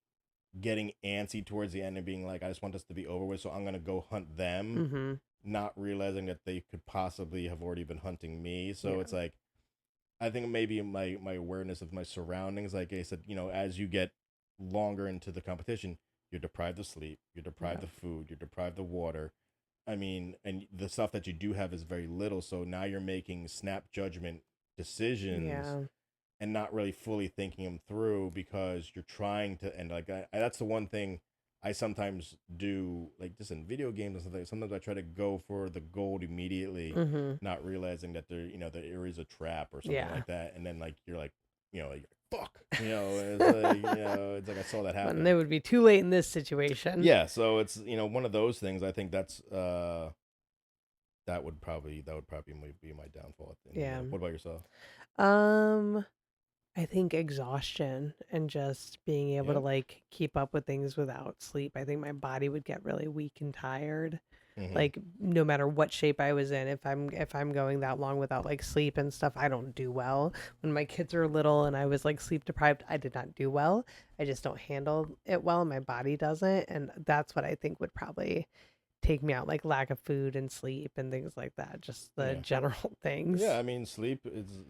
B: getting antsy towards the end and being like, I just want this to be over with, so I'm gonna go hunt them,
C: Mhm.
B: not realizing that they could possibly have already been hunting me. So
C: Yeah.
B: it's like I think maybe my awareness of my surroundings, like I said, as you get longer into the competition, you're deprived of sleep, you're deprived
C: Yeah.
B: of food, you're deprived of water. I mean, and the stuff that you do have is very little. So now you're making snap judgment decisions
C: Yeah.
B: and not really fully thinking them through because you're trying to. And like that's the one thing I sometimes do, like just in video games and stuff. Like, sometimes I try to go for the gold immediately,
C: Mhm.
B: not realizing that there is a trap or something
C: Yeah.
B: like that, and then like you're like, like fuck, it's like it's like I saw that happen.
C: And it would be too late in this situation.
B: Yeah, so it's one of those things. I think that's that would probably be my downfall at the end.
C: Yeah.
B: What about yourself?
C: I think exhaustion and just being able to
B: Yeah.
C: like keep up with things without sleep. I think my body would get really weak and tired.
B: Mm-hmm.
C: Like no matter what shape I was in, if I'm going that long without like sleep and stuff, I don't do well. When my kids were little and I was like sleep deprived, I did not do well. I just don't handle it well. My body doesn't, and that's what I think would probably take me out, like lack of food and sleep and things like that. Just the
B: Yeah.
C: general things.
B: Yeah, I mean, sleep is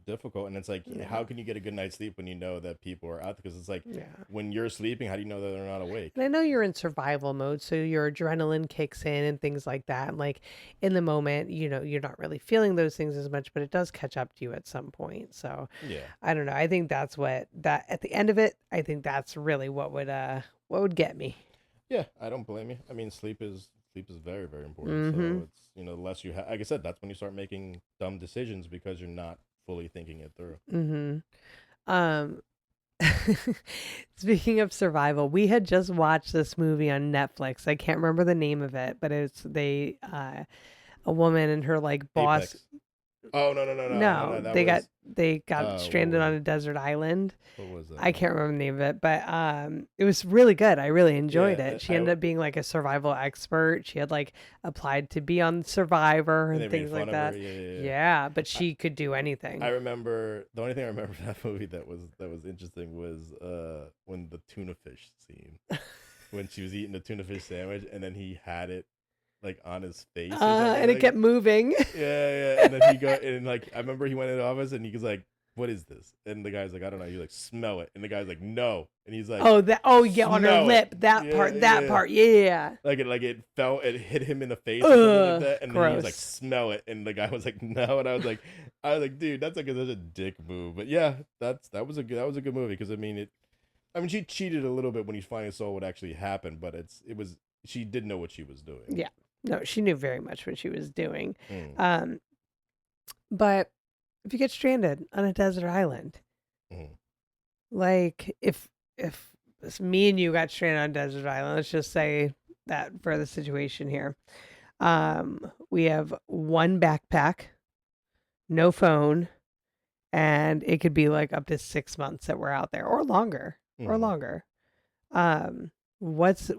B: difficult, and it's like,
C: Yeah.
B: how can you get a good night's sleep when you know that people are out? Because it's like,
C: Yeah.
B: when you're sleeping, how do you know that they're not awake?
C: And I know you're in survival mode, so your adrenaline kicks in and things like that. And like in the moment, you're not really feeling those things as much, but it does catch up to you at some point. So
B: Yeah,
C: I don't know. I think that's what that at the end of it, I think that's really what would get me.
B: yeah, I don't blame you. I mean, sleep is very, very important.
C: Mhm.
B: So it's the less you have, like I said, that's when you start making dumb decisions because you're not fully thinking it through.
C: Mhm. Um Speaking of survival, we had just watched this movie on Netflix. I can't remember the name of it, but a woman and her like boss.
B: Apex. Oh no!
C: No,
B: That
C: they
B: was
C: got
B: what
C: stranded
B: was
C: on
B: it?
C: a desert island.
B: What was that?
C: I can't remember the name of it, but it was really good. I really enjoyed
B: Yeah,
C: it. She ended up being like a survival expert. She had like applied to be on Survivor
B: And
C: and
B: they made
C: things like
B: fun of her.
C: that.
B: Yeah.
C: Yeah, but she could do anything.
B: I remember the only thing I remember from that movie that was interesting was when the tuna fish scene, when she was eating the tuna fish sandwich and then he had it like on his face or something.
C: And it
B: Like,
C: kept moving.
B: yeah, and then he go and like I remember he went in the office and he was like, "What is this?" And the guy's like, "I don't know." He's like, "Smell it," and the guy's like, "No," and he's like,
C: Oh yeah, on her
B: "Smell it."
C: lip. That
B: Yeah.
C: part. Yeah.
B: Like it hit him in the face or something like
C: Ugh,
B: that, and then he was like,
C: gross.
B: "Smell it," and the guy was like, "No," and I was like, dude, that's like such a dick move. But yeah, that was a good movie because I mean, she cheated a little bit when he finally saw what actually happened, but she did know what she was doing.
C: Yeah. No, she knew very much what she was doing.
B: Mm,
C: Um, but if you get stranded on a desert island,
B: mm.
C: like if it's me and you got stranded on a desert island, let's just say that for the situation here. We have one backpack, no phone, and it could be like up to 6 months that we're out there or longer. Or
B: Mhm.
C: longer. What's in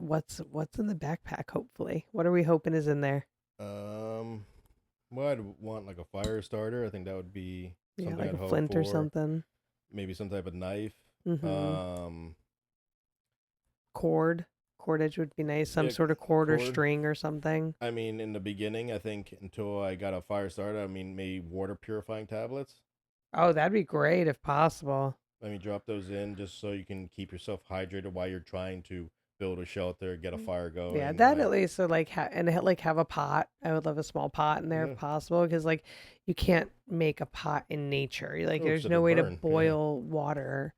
C: the backpack, hopefully? What are we hoping is in there?
B: Um, Well, I'd want like a fire starter. I think that would be
C: Yeah,
B: something
C: like
B: I'd
C: a
B: hope
C: flint or
B: for.
C: something.
B: Maybe some type of knife.
C: Mm-hmm.
B: Um,
C: Cord. Cordage would be nice. Some
B: yeah,
C: sort of cord or
B: cord.
C: string or something.
B: I mean, in the beginning, I think until I got a fire starter, I mean, maybe water purifying tablets.
C: Oh, that'd be great if possible.
B: I mean, drop those in just so you can keep yourself hydrated while you're trying to build a shelter, get a fire
C: Yeah,
B: going.
C: that at
B: Like,
C: least. So like, like have a pot. I would love a small pot in there
B: yeah,
C: if possible, because like you can't make a pot in nature. Like,
B: oh,
C: there's
B: except
C: no
B: to
C: way to
B: burn. Yeah.
C: boil water,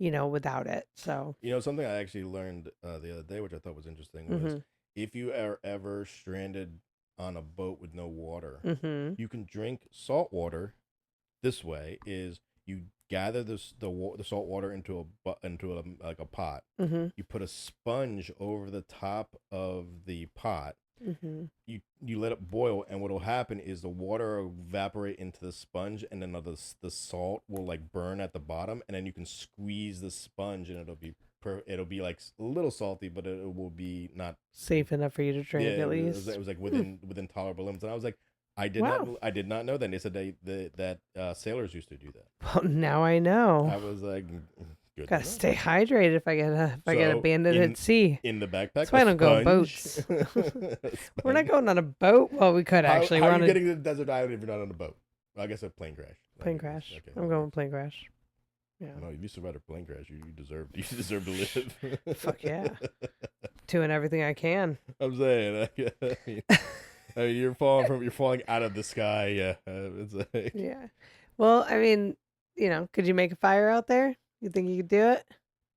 C: without it. So,
B: You know, something I actually learned the other day, which I thought was interesting, was
C: mm-hmm,
B: if you are ever stranded on a boat with no water,
C: mm-hmm,
B: you can drink salt water. This way is you gather the salt water into like a pot.
C: mm-hmm,
B: You put a sponge over the top of the pot.
C: mm-hmm.
B: You let it boil, and what will happen is the water will evaporate into the sponge, and then the salt will like burn at the bottom, and then you can squeeze the sponge, and it'll be like a little salty, but it will be not.
C: Safe enough for you to
B: Yeah,
C: drink at
B: it
C: least.
B: was like
C: Hmm.
B: within tolerable limits, and I was like,
C: Wow.
B: I did not know that. And they said that sailors used to do that.
C: Well, now I know.
B: I was like, good to
C: Gotta
B: know.
C: stay hydrated if I get
B: So
C: abandoned at sea.
B: in the
C: That's
B: backpack,
C: why
B: a
C: I don't go on
B: sponge.
C: boats.
B: A
C: We're not
B: sponge.
C: going on a boat. Well, we could actually.
B: How
C: We're
B: are
C: on
B: you
C: a
B: getting to the desert island if you're not on a boat? Well, I guess a plane crash.
C: plane crash.
B: Okay.
C: I'm going plane crash. Yeah.
B: No, if you survived a plane crash, you deserve to live.
C: Fuck yeah. Doing everything I can.
B: I'm saying. I mean, you're falling out of the sky. Yeah, it's like.
C: Yeah. Well, I mean, could you make a fire out there? You think you could do it?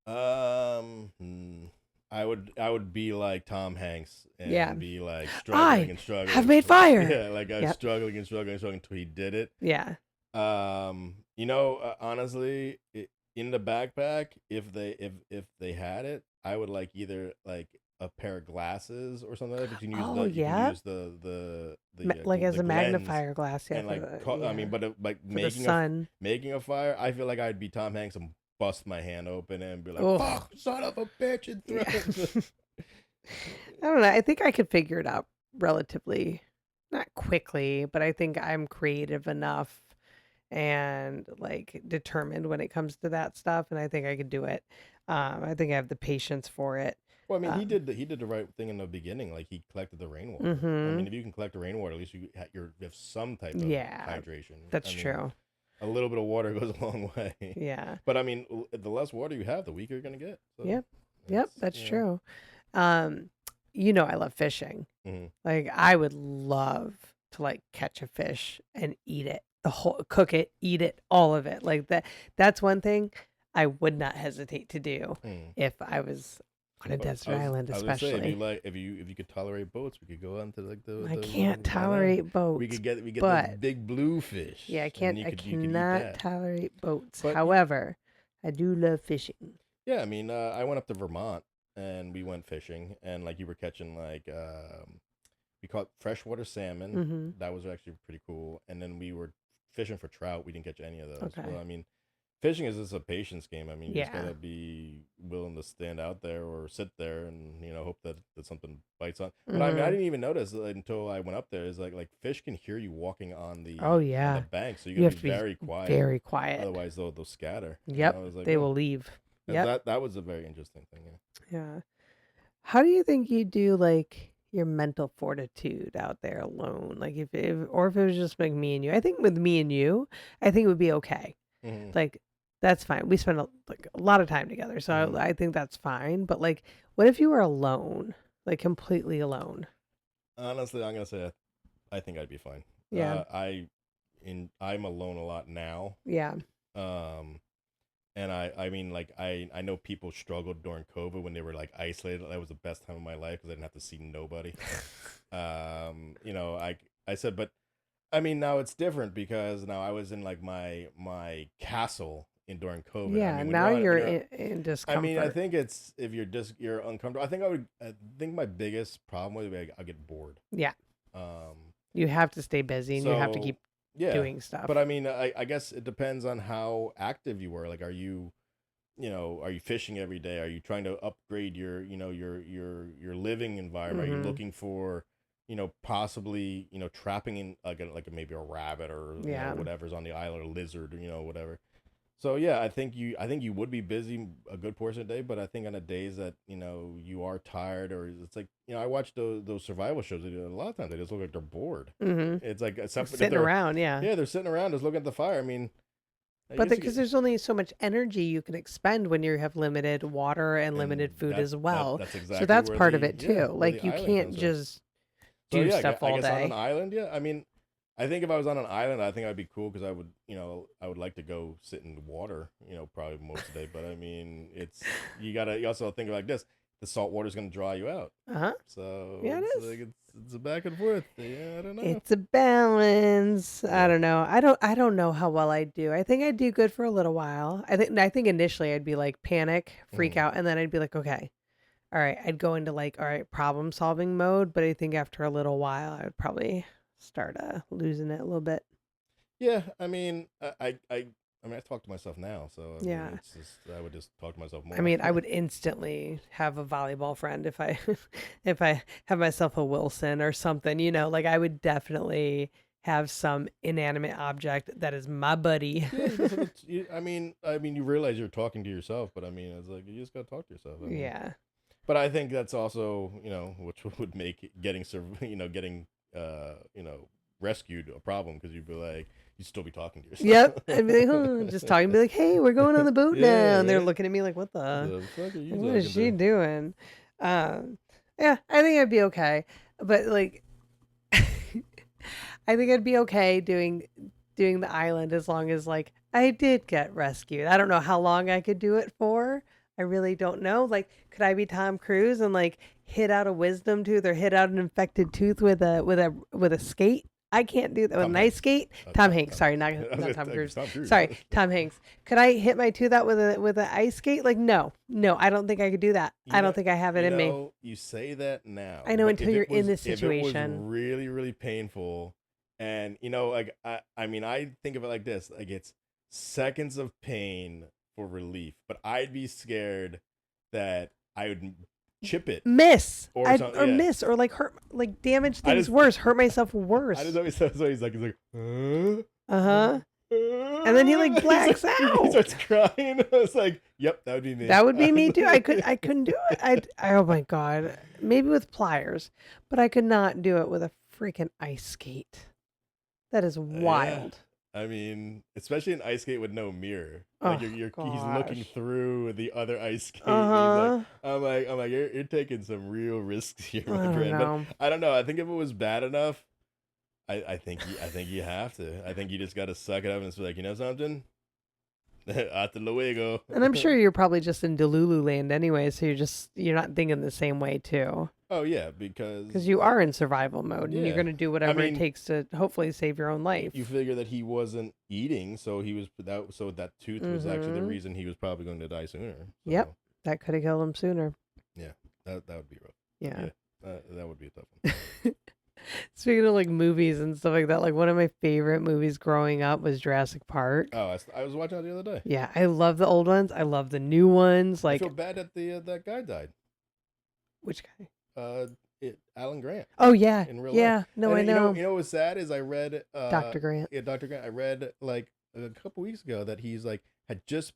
B: Hmm, I would be like Tom Hanks
C: Yeah.
B: and be like struggling
C: I
B: and struggling.
C: have made fire.
B: Yeah, like I was
C: Yep.
B: struggling and struggling and struggling until he did it.
C: Yeah.
B: Honestly, in the backpack, if they had it, I would like either like a pair of glasses or something like that. But you can use
C: Oh,
B: you can
C: yeah.
B: use
C: Like as
B: the
C: a
B: lens
C: magnifier glass, yeah,
B: and like I mean, but like
C: for the sun.
B: making a fire, I feel like I'd be Tom Hanks and bust my hand open and be like,
C: Oh,
B: "Fuck, son of a bitch!" and throw
C: yeah.
B: it.
C: I don't know. I think I could figure it out relatively, not quickly, but I think I'm creative enough and like determined when it comes to that stuff, and I think I could do it. I think I have the patience for it.
B: Well, I mean,
C: Um,
B: he did the right thing in the beginning. Like he collected the rainwater. I
C: mm-hmm.
B: mean, if you can collect the rainwater, at least you have some type of
C: Yeah,
B: hydration.
C: that's
B: I mean,
C: true.
B: a little bit of water goes a long way.
C: Yeah.
B: But I mean, the less water you have, the weaker you're gonna get. So
C: Yep. Yep. That's true. Um, I love fishing.
B: Mm-hmm.
C: Like I would love to like catch a fish and eat it, cook it, eat it, all of it. Like that. That's one thing I would not hesitate to do
B: Mm.
C: if I was on a desert island,
B: I was gonna say,
C: especially.
B: if you could tolerate boats, we could go on to like
C: I
B: the
C: can't
B: I know.
C: tolerate boats.
B: We get the
C: but
B: big blue fish.
C: yeah, I
B: and
C: can't.
B: then
C: I
B: you could eat
C: cannot
B: that.
C: tolerate boats.
B: But
C: However, I do love fishing.
B: yeah, I mean, I went up to Vermont and we went fishing, and like you were catching like we caught freshwater salmon.
C: Mm-hmm.
B: That was actually pretty cool. And then we were fishing for trout. We didn't catch any of those.
C: Okay.
B: Well, I mean, fishing is just a patience game. I mean, you just
C: Yeah.
B: gotta be willing to stand out there or sit there and hope that something bites on. But I mean, I
C: Mm-hmm.
B: didn't even notice until I went up there. Is like fish can hear you walking on
C: Oh
B: on the
C: yeah.
B: bank, so you
C: You
B: gotta
C: have
B: be
C: to be
B: very quiet.
C: very quiet.
B: Otherwise, they'll scatter.
C: Yep.
B: I was like,
C: They
B: oh.
C: will leave.
B: And
C: Yep.
B: that was a very interesting thing. Yeah.
C: Yeah. How do you think you do like your mental fortitude out there alone? Like or if it was just like me and you. I think with me and you, I think it would be okay.
B: Mm-hmm.
C: Like that's fine. We spend a lot of time together, so
B: Mhm.
C: I think that's fine. But like, what if you were alone, like completely alone?
B: Honestly, I'm gonna say I think I'd be fine.
C: Yeah.
B: I'm alone a lot now.
C: Yeah.
B: And I mean, like I know people struggled during COVID when they were like isolated. That was the best time of my life because I didn't have to see nobody. I said, but I mean, now it's different because now I was in like my castle during COVID.
C: Yeah.
B: I mean,
C: Now you're in
B: I
C: discomfort.
B: mean, I think it's if you're uncomfortable. I think my biggest problem would be I'll get bored.
C: Yeah.
B: Um,
C: You have to stay busy and you have to
B: so
C: keep
B: yeah,
C: doing stuff.
B: but I mean, I guess it depends on how active you were. Like, are you fishing every day? Are you trying to upgrade your living environment? Are you
C: Mhm.
B: looking for possibly, trapping in like maybe a rabbit or whatever's on the island, or lizard, or whatever. So yeah, I think you would be busy a good portion of the day, but I think on the days that you are tired, or it's like I watch those survival shows. A lot of times they just look like they're bored. It's like except if
C: Sitting around, yeah.
B: yeah, they're sitting around just looking at the fire. I mean,
C: But because there's only so much energy you can expend when you have limited water and limited food as well.
B: That's exactly
C: So that's
B: where
C: part of
B: the-
C: it
B: yeah,
C: too.
B: where
C: Like
B: the
C: you
B: island
C: can't
B: comes from.
C: just
B: So
C: do
B: yeah,
C: stuff
B: I
C: all
B: guess on
C: day.
B: an island, yeah. I mean, I think if I was on an island, I think I'd be cool because I would like to go sit in the water, probably most of the day. But I mean, you also think like this: the salt water's gonna dry you out.
C: Uh-huh.
B: So
C: Yeah, it
B: it's
C: is.
B: like it's a back and forth. Yeah, I don't know.
C: It's a balance. I
B: Yeah.
C: don't know. I don't know how well I do. I think I'd do good for a little while. I think initially I'd be like panic, freak
B: Mhm.
C: out, and then I'd be like, okay. All right, I'd go into like, all right, problem solving mode, but I think after a little while I would probably start losing it a little bit.
B: Yeah, I mean, I talk to myself now, so I
C: Yeah.
B: mean, it's just I would just talk to myself more.
C: I mean, I would instantly have a volleyball friend if I if I have myself a Wilson or something, like I would definitely have some inanimate object that is my buddy.
B: Yeah, I mean, you realize you're talking to yourself, but I mean, it's like you just gotta talk to yourself. I mean,
C: Yeah.
B: but I think that's also, which would make getting, rescued a problem because you'd be like, you'd still be talking to yourself.
C: Yep. I'd be like, oh, just talking, be like, hey, we're going on the boat now.
B: Yeah,
C: And they're
B: right?
C: looking at me like, what the?
B: The fuck are you
C: What is
B: talking
C: she
B: to?
C: doing? Yeah, I think I'd be okay. But like, I think I'd be okay doing the island as long as like I did get rescued. I don't know how long I could do it for. I really don't know. Like, could I be Tom Cruise and like hit out a wisdom tooth or hit out an infected tooth with a skate? I can't do that with
B: Tom
C: an ice
B: Hanks.
C: skate. Tom
B: Tom
C: Hanks, sorry, not
B: I was
C: not
B: gonna
C: Tom
B: say,
C: Cruise.
B: Tom Cruise.
C: Sorry, Tom Hanks. Could I hit my tooth out with an ice skate? Like, no, I don't think I could do that. I don't think I have it in me.
B: You say that now.
C: I know,
B: but
C: until
B: if
C: you're
B: it
C: in
B: was-
C: this
B: If it
C: situation.
B: was really, really painful, and like I mean, I think of it like this: like it's seconds of pain for relief, but I'd be scared that I would chip it.
C: Miss.
B: Or something,
C: or
B: yeah.
C: miss or like hurt, like damage
B: I
C: things
B: just-
C: worse, hurt myself worse.
B: I just always he's like,
C: Uh huh. And then he, like, blacks out.
B: He starts crying. I was like, "Yep, that would be me."
C: That would be me too. I couldn't do it. Oh my god. Maybe with pliers, but I could not do it with a freaking ice skate. That is wild.
B: I mean, especially an ice skate with no mirror.
C: Oh,
B: Like he's looking
C: gosh.
B: through the other ice skate.
C: Uh-huh.
B: He's like, I'm like, you're taking some real risks here,
C: I
B: my
C: don't
B: friend.
C: know.
B: But I don't know. I think if it was bad enough, I think you have to. I think you just got to suck it up and just be like, you know something? Hasta luego.
C: And I'm sure you're probably just in Delulu land anyway, so you're not thinking the same way too.
B: Oh yeah, because
C: Because you are in survival mode and
B: Yeah.
C: you're gonna do whatever
B: mean,
C: it takes to hopefully save your own life.
B: you figure that he wasn't eating, so that tooth was actually the
C: Mhm.
B: reason he was probably going to die sooner. So
C: Yep. That could have killed him sooner.
B: that would be rough.
C: Yeah.
B: That would be a tough one.
C: Speaking of like movies and stuff like that, like one of my favorite movies growing up was Jurassic Park.
B: Oh, I was watching that the other day.
C: Yeah, I love the old ones. I love the new ones.
B: I
C: Like
B: feel bad that that guy died.
C: which guy?
B: Alan Grant.
C: Oh yeah,
B: In real
C: yeah.
B: life.
C: No,
B: And
C: I know.
B: You know what's sad is I read
C: Dr. Grant.
B: Yeah, Dr. Grant. I read like a couple weeks ago that he's like had just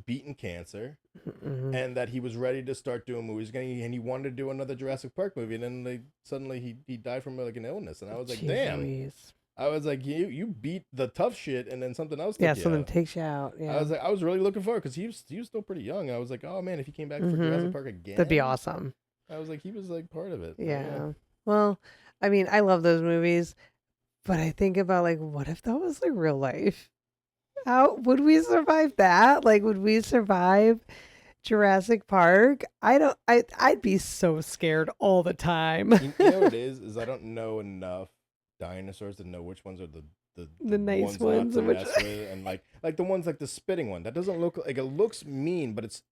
B: beaten cancer
C: Mhm.
B: and that he was ready to start doing movies again, and he wanted to do another Jurassic Park movie, and then suddenly he died from like an illness, and I was like,
C: Jeez
B: damn.
C: Louise.
B: I was like, you beat the tough shit, and then something else.
C: Yeah,
B: took you
C: something
B: out.
C: takes you out. Yeah,
B: I was really looking forward because he was still pretty young. I was like, oh man, if he came back for
C: Mhm.
B: Jurassic Park again,
C: that'd be awesome.
B: I was like, he was like part of it. But
C: Yeah. Well, I mean, I love those movies, but I think about like, what if that was like real life? How would we survive that? Like, would we survive Jurassic Park? I'd be so scared all the time.
B: You know what it is I don't know enough dinosaurs to know which ones are the
C: nice
B: ones
C: ones
B: not
C: and
B: to
C: which-
B: mess with, and like the ones like the spitting one that doesn't look like, it looks mean, but it's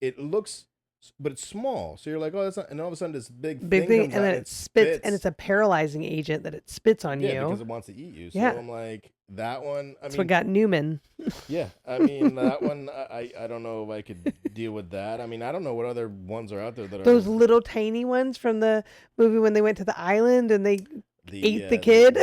B: small. So you're like, oh, that's not, and all of a sudden this big
C: Big
B: thing
C: thing,
B: comes
C: and
B: out
C: then it spits, and it's a paralyzing agent that it spits on
B: yeah,
C: you.
B: because it wants to eat you. So
C: Yeah.
B: I'm like, that one. I
C: That's
B: mean,
C: what got Newman.
B: yeah, I mean that one. I don't know if I could deal with that. I mean, I don't know what other ones are out there that are
C: Those little tiny ones from the movie when they went to the island and they ate the kid.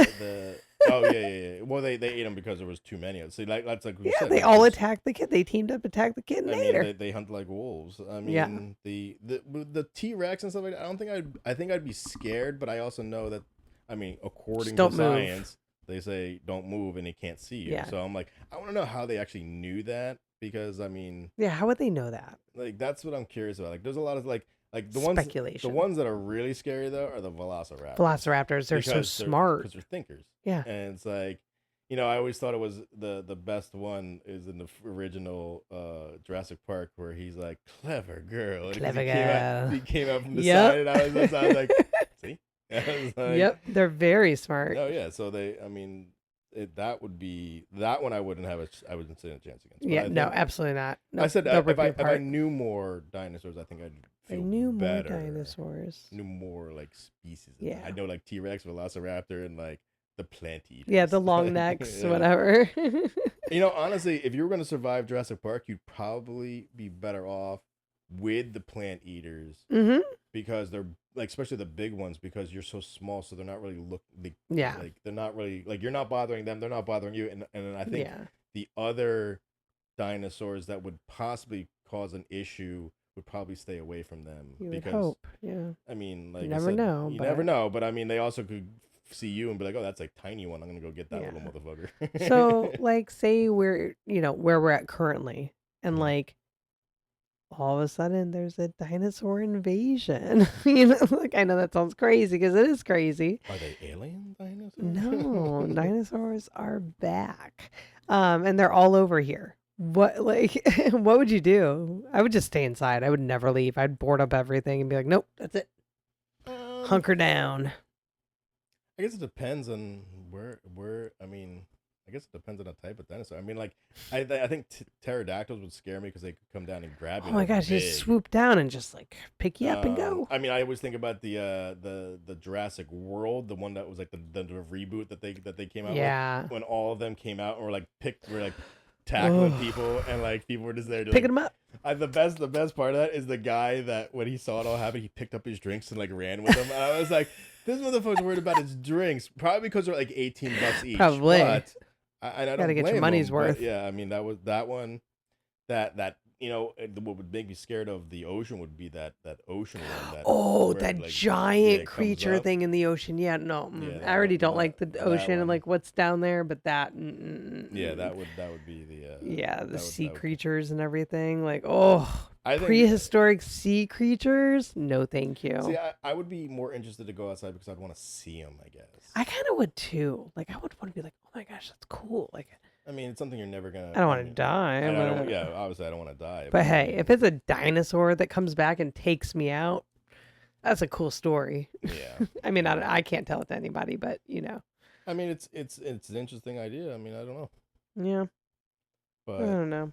B: Oh yeah. Well, they ate them because there was too many. See, like that's like we
C: Yeah,
B: said,
C: they
B: like,
C: all attacked the kid. They teamed up, attacked the kid, and
B: I
C: ate
B: mean,
C: her.
B: they hunt like wolves. I
C: Yeah.
B: mean, the T-Rex and stuff like that. I think I'd be scared, but I also know that. I mean, according to
C: don't move.
B: science, they say don't move and it can't see you.
C: Yeah.
B: So I'm like, I want to know how they actually knew that because I mean,
C: Yeah, how would they know that?
B: like that's what I'm curious about. Like, there's a lot of like the ones
C: Speculation.
B: the ones that are really scary though are the velociraptors.
C: Velociraptors, they're so smart.
B: Because they're thinkers.
C: Yeah.
B: And it's like, you know, I always thought it was the best one is in the original Jurassic Park where he's like, clever girl. And
C: Clever
B: he came out from the
C: Yep.
B: side and I was like, see? I was like,
C: Yep, they're very smart.
B: oh yeah, so I mean, that would be that one I wouldn't stand a chance against. But
C: Yeah,
B: I
C: no,
B: think-
C: absolutely not. No,
B: I said
C: they'll
B: if
C: rip you
B: I
C: apart.
B: knew more dinosaurs, I think I'd
C: I
B: feel
C: knew more
B: better.
C: dinosaurs.
B: Knew more like species.
C: Yeah.
B: I know like T-Rex, Velociraptor, and like the plant eaters.
C: Yeah, the long necks,
B: Yeah.
C: whatever.
B: You know, honestly, if you were going to survive Jurassic Park, you'd probably be better off with the plant eaters
C: Mm-hmm.
B: because they're like, especially the big ones, because you're so small, so they're not really
C: Yeah.
B: like they're not really like you're not bothering them, they're not bothering you, and I think
C: Yeah.
B: the other dinosaurs that would possibly cause an issue would probably stay away from them
C: You would
B: because
C: hope. Yeah.
B: I mean, like
C: You
B: I
C: never
B: said,
C: know,
B: you
C: but-
B: never know, but I mean, they also could see you and be like, oh, that's a tiny one. I'm gonna go get that
C: Yeah.
B: little motherfucker.
C: So, like, say we're, where we're at currently, and
B: Mhm.
C: like, all of a sudden there's a dinosaur invasion. Like, I know that sounds crazy because it is crazy.
B: Are they alien dinosaurs?
C: No, dinosaurs are back. And they're all over here. What, like, what would you do? I would just stay inside. I would never leave. I'd board up everything and be like, nope, that's it. Hunker down.
B: I guess it depends on where. I mean, I guess it depends on the type of dinosaur. I mean, like, I think pterodactyls would scare me because they could come down and grab you.
C: Oh my gosh,
B: big.
C: just swoop down and just like pick you up and go.
B: I mean, I always think about the Jurassic World, the one that was like the reboot that they came out
C: Yeah.
B: with when all of them came out and were like tackling
C: Ugh.
B: people and like people were just there to,
C: Picking
B: like,
C: them up.
B: the best part of that is the guy that when he saw it all happen, he picked up his drinks and like ran with them. And I was like, this motherfucker's worried about his drinks, probably because they're like $18 each.
C: Probably.
B: But I don't
C: Gotta get your
B: blame
C: money's
B: him, but
C: worth.
B: yeah, I mean that one, that what would make me scared of the ocean would be that ocean one.
C: Oh,
B: where,
C: that
B: like,
C: giant
B: it comes
C: creature
B: up.
C: thing in the ocean. Yeah, no.
B: Yeah,
C: I already don't
B: that-
C: like the
B: that
C: ocean and
B: one.
C: like what's down there, but that.
B: Yeah, that would be the
C: Yeah, the
B: that
C: sea
B: would-
C: creatures and everything. Like, oh,
B: I think
C: prehistoric sea creatures? No, thank you.
B: See, I would be more interested to go outside because I'd want to see them. I guess.
C: I kind of would too. Like, I would want to be like, oh my gosh, that's cool. Like,
B: I mean, it's something you're never gonna.
C: I don't want to
B: mean,
C: die.
B: I don't,
C: but-
B: yeah, obviously, I don't want to die.
C: But
B: I
C: hey,
B: mean,
C: if it's a dinosaur that comes back and takes me out, that's a cool story.
B: yeah,
C: I mean, I can't tell it to anybody, but
B: I mean, it's an interesting idea. I mean, I don't know,
C: yeah, I
B: but
C: don't know.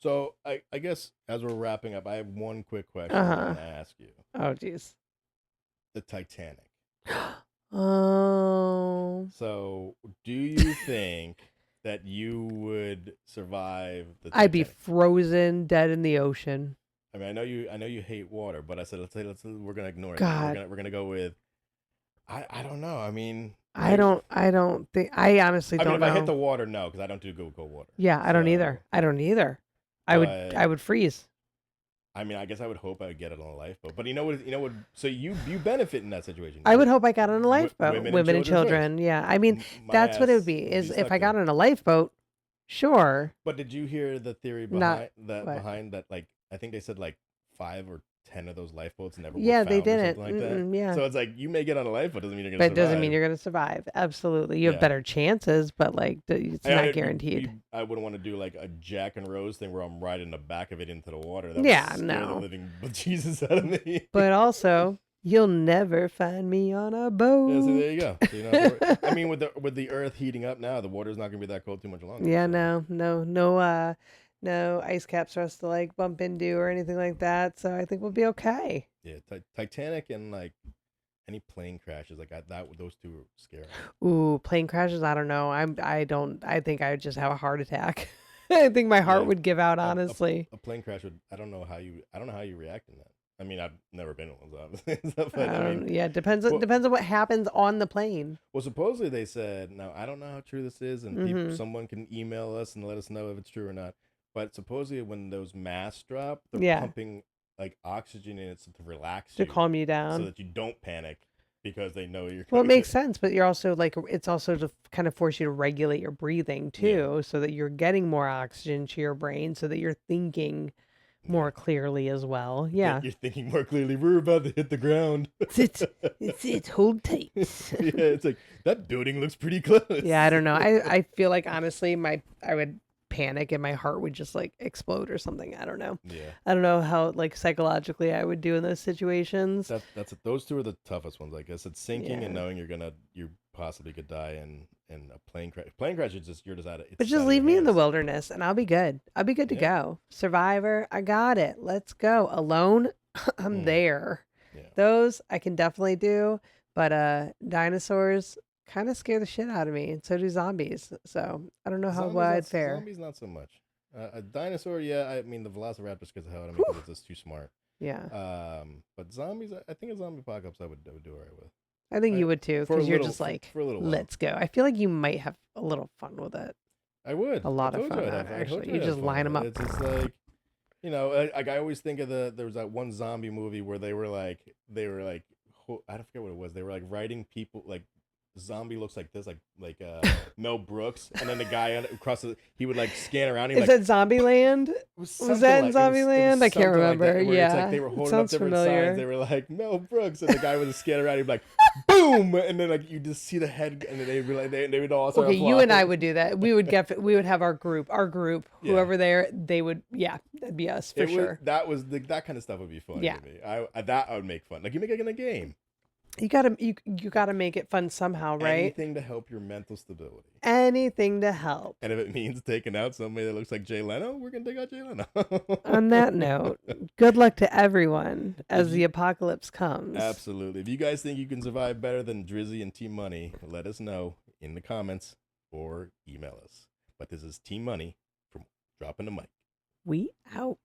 B: so I guess as we're wrapping up, I have one quick question
C: Uh-huh.
B: I want to ask you:
C: Oh, jeez.
B: the Titanic.
C: Oh,
B: So, do you think that you would survive the Titanic?
C: I'd be frozen dead in the ocean.
B: I mean, I know you hate water, but I said we're gonna ignore it.
C: God.
B: We're gonna go with. I don't know. I mean,
C: I don't think. I honestly
B: I mean,
C: don't
B: if
C: know.
B: I hit the water, no, because I don't do go water.
C: Yeah, I don't
B: So,
C: either. I don't either. I
B: but-
C: would freeze.
B: I mean, I guess I would hope I would get it on a lifeboat. But you know what? So you benefit in that situation.
C: I would hope I got on a lifeboat.
B: women and
C: Women and
B: children's
C: children. Yeah. I mean,
B: My
C: that's what it
B: ass
C: would be. Is if
B: stuck
C: I got
B: there.
C: on a lifeboat, sure.
B: But did you hear the theory
C: Not-
B: behind
C: what?
B: that? Like, I think they said like 5 or 10 of those lifeboats never.
C: Yeah,
B: were
C: they
B: found or
C: didn't.
B: something like that.
C: Mm-mm, yeah.
B: So it's like you may get on a lifeboat, doesn't mean you're
C: But
B: gonna.
C: it doesn't mean
B: survive.
C: you're going to survive. Absolutely. You have
B: Yeah.
C: better chances, but like it's
B: And
C: not guaranteed.
B: I wouldn't want to do like a Jack and Rose thing where I'm riding the back of it into the water. That
C: Yeah,
B: would scare
C: no.
B: the living bejesus out of me.
C: But also, you'll never find me on a boat.
B: Yeah, so there you go. So, you know, I mean, with the Earth heating up now, the water's not gonna be that cold too much longer.
C: Yeah,
B: so.
C: no ice caps for us to like bump into or anything like that. So I think we'll be okay.
B: Yeah, Titanic and like any plane crashes like those two are scary.
C: Ooh, plane crashes. I don't know. I think I would just have a heart attack. I think my heart
B: Yeah.
C: would give out.
B: A-
C: Honestly,
B: A plane crash would. I don't know how you react in that. I mean, I've never been in one, obviously. and stuff, but, I mean,
C: Yeah, depends
B: well,
C: depends on what happens on the plane.
B: well, supposedly they said, now I don't know how true this is, and
C: Hmm.
B: someone can email us and let us know if it's true or not. But supposedly when those masks drop, they're
C: Yeah,
B: pumping like oxygen in it to relax
C: to
B: you,
C: calm you
B: so
C: down.
B: that you don't panic because they know you're
C: Well, it
B: going to.
C: makes sense, but you're also like it's also to kind of force you to regulate your breathing
B: Yeah,
C: too, so that you're getting more oxygen to your brain, so that you're thinking
B: yeah.
C: more clearly as well.
B: Think
C: Yeah.
B: you're thinking more clearly. We're about to hit the ground.
C: It's it. It's it. Hold tight.
B: Yeah, it's like that building looks pretty close.
C: Yeah, I don't know. I feel like honestly, I would panic and my heart would just like explode or something. I don't know.
B: Yeah.
C: I don't know how like psychologically I would do in those situations.
B: Those two are the toughest ones, I guess. It's sinking and
C: Yeah.
B: knowing you possibly could die in a plane crash. Plane crash is just it's
C: But
B: just
C: just
B: out of your
C: leave me in the
B: hands.
C: wilderness and I'll be good. I'll be good to
B: Yeah.
C: go. Survivor, I got it. Let's go. Alone, I'm
B: Mm,
C: there.
B: yeah.
C: Those I can definitely do, but dinosaurs kind of scare the shit out of me, and so do zombies. So I don't know how well I'd fare.
B: Zombies not so much. A dinosaur, yeah. I mean the Velociraptor scares the hell out of me
C: Whew.
B: because it's just too smart.
C: Yeah,
B: But zombies, I think a zombie apocalypse I would do alright with.
C: I think
B: I,
C: you would too,
B: for a
C: because you're
B: little
C: just like,
B: for a little while.
C: let's go. I feel like you might have a little fun with it.
B: I would.
C: A
B: I
C: lot of
B: told
C: fun
B: you I'd
C: on
B: have.
C: it,
B: I told
C: actually.
B: you
C: You
B: I'd have
C: just
B: fun
C: line
B: with
C: them
B: it.
C: up.
B: It's just like, like I always think of there was that one zombie movie where they were like I don't forget what it was. They were like writing people like zombie looks like this, like Mel Brooks, and then the guy across he would like scan around. He
C: Is
B: like
C: that Zombieland?
B: it was
C: Was
B: something
C: that in
B: like it was
C: Zombieland? I can't
B: something like
C: remember.
B: that, where it's like
C: Yeah,
B: they were
C: it
B: holding up
C: sounds
B: different signs.
C: familiar.
B: They were like Mel Brooks, and the guy with the scan around. He'd be like, boom, and then like you just see the head, and then they'd be like they would all start
C: Okay, you and I
B: flying.
C: would do that. We would have our group,
B: Yeah.
C: whoever there, they would, yeah, that'd be us for sure.
B: That kind of stuff would be fun
C: Yeah.
B: to me. That I would make fun. Like you make it in a game.
C: You gotta make it fun somehow, right?
B: Anything to help your mental stability.
C: Anything to help.
B: And if it means taking out somebody that looks like Jay Leno, we're gonna take out Jay Leno.
C: On that note, good luck to everyone as
B: If
C: the
B: you-
C: apocalypse comes.
B: Absolutely. If you guys think you can survive better than Drizzy and T-Money, let us know in the comments or email us. But this is T-Money from Dropping the Mic.
C: We out.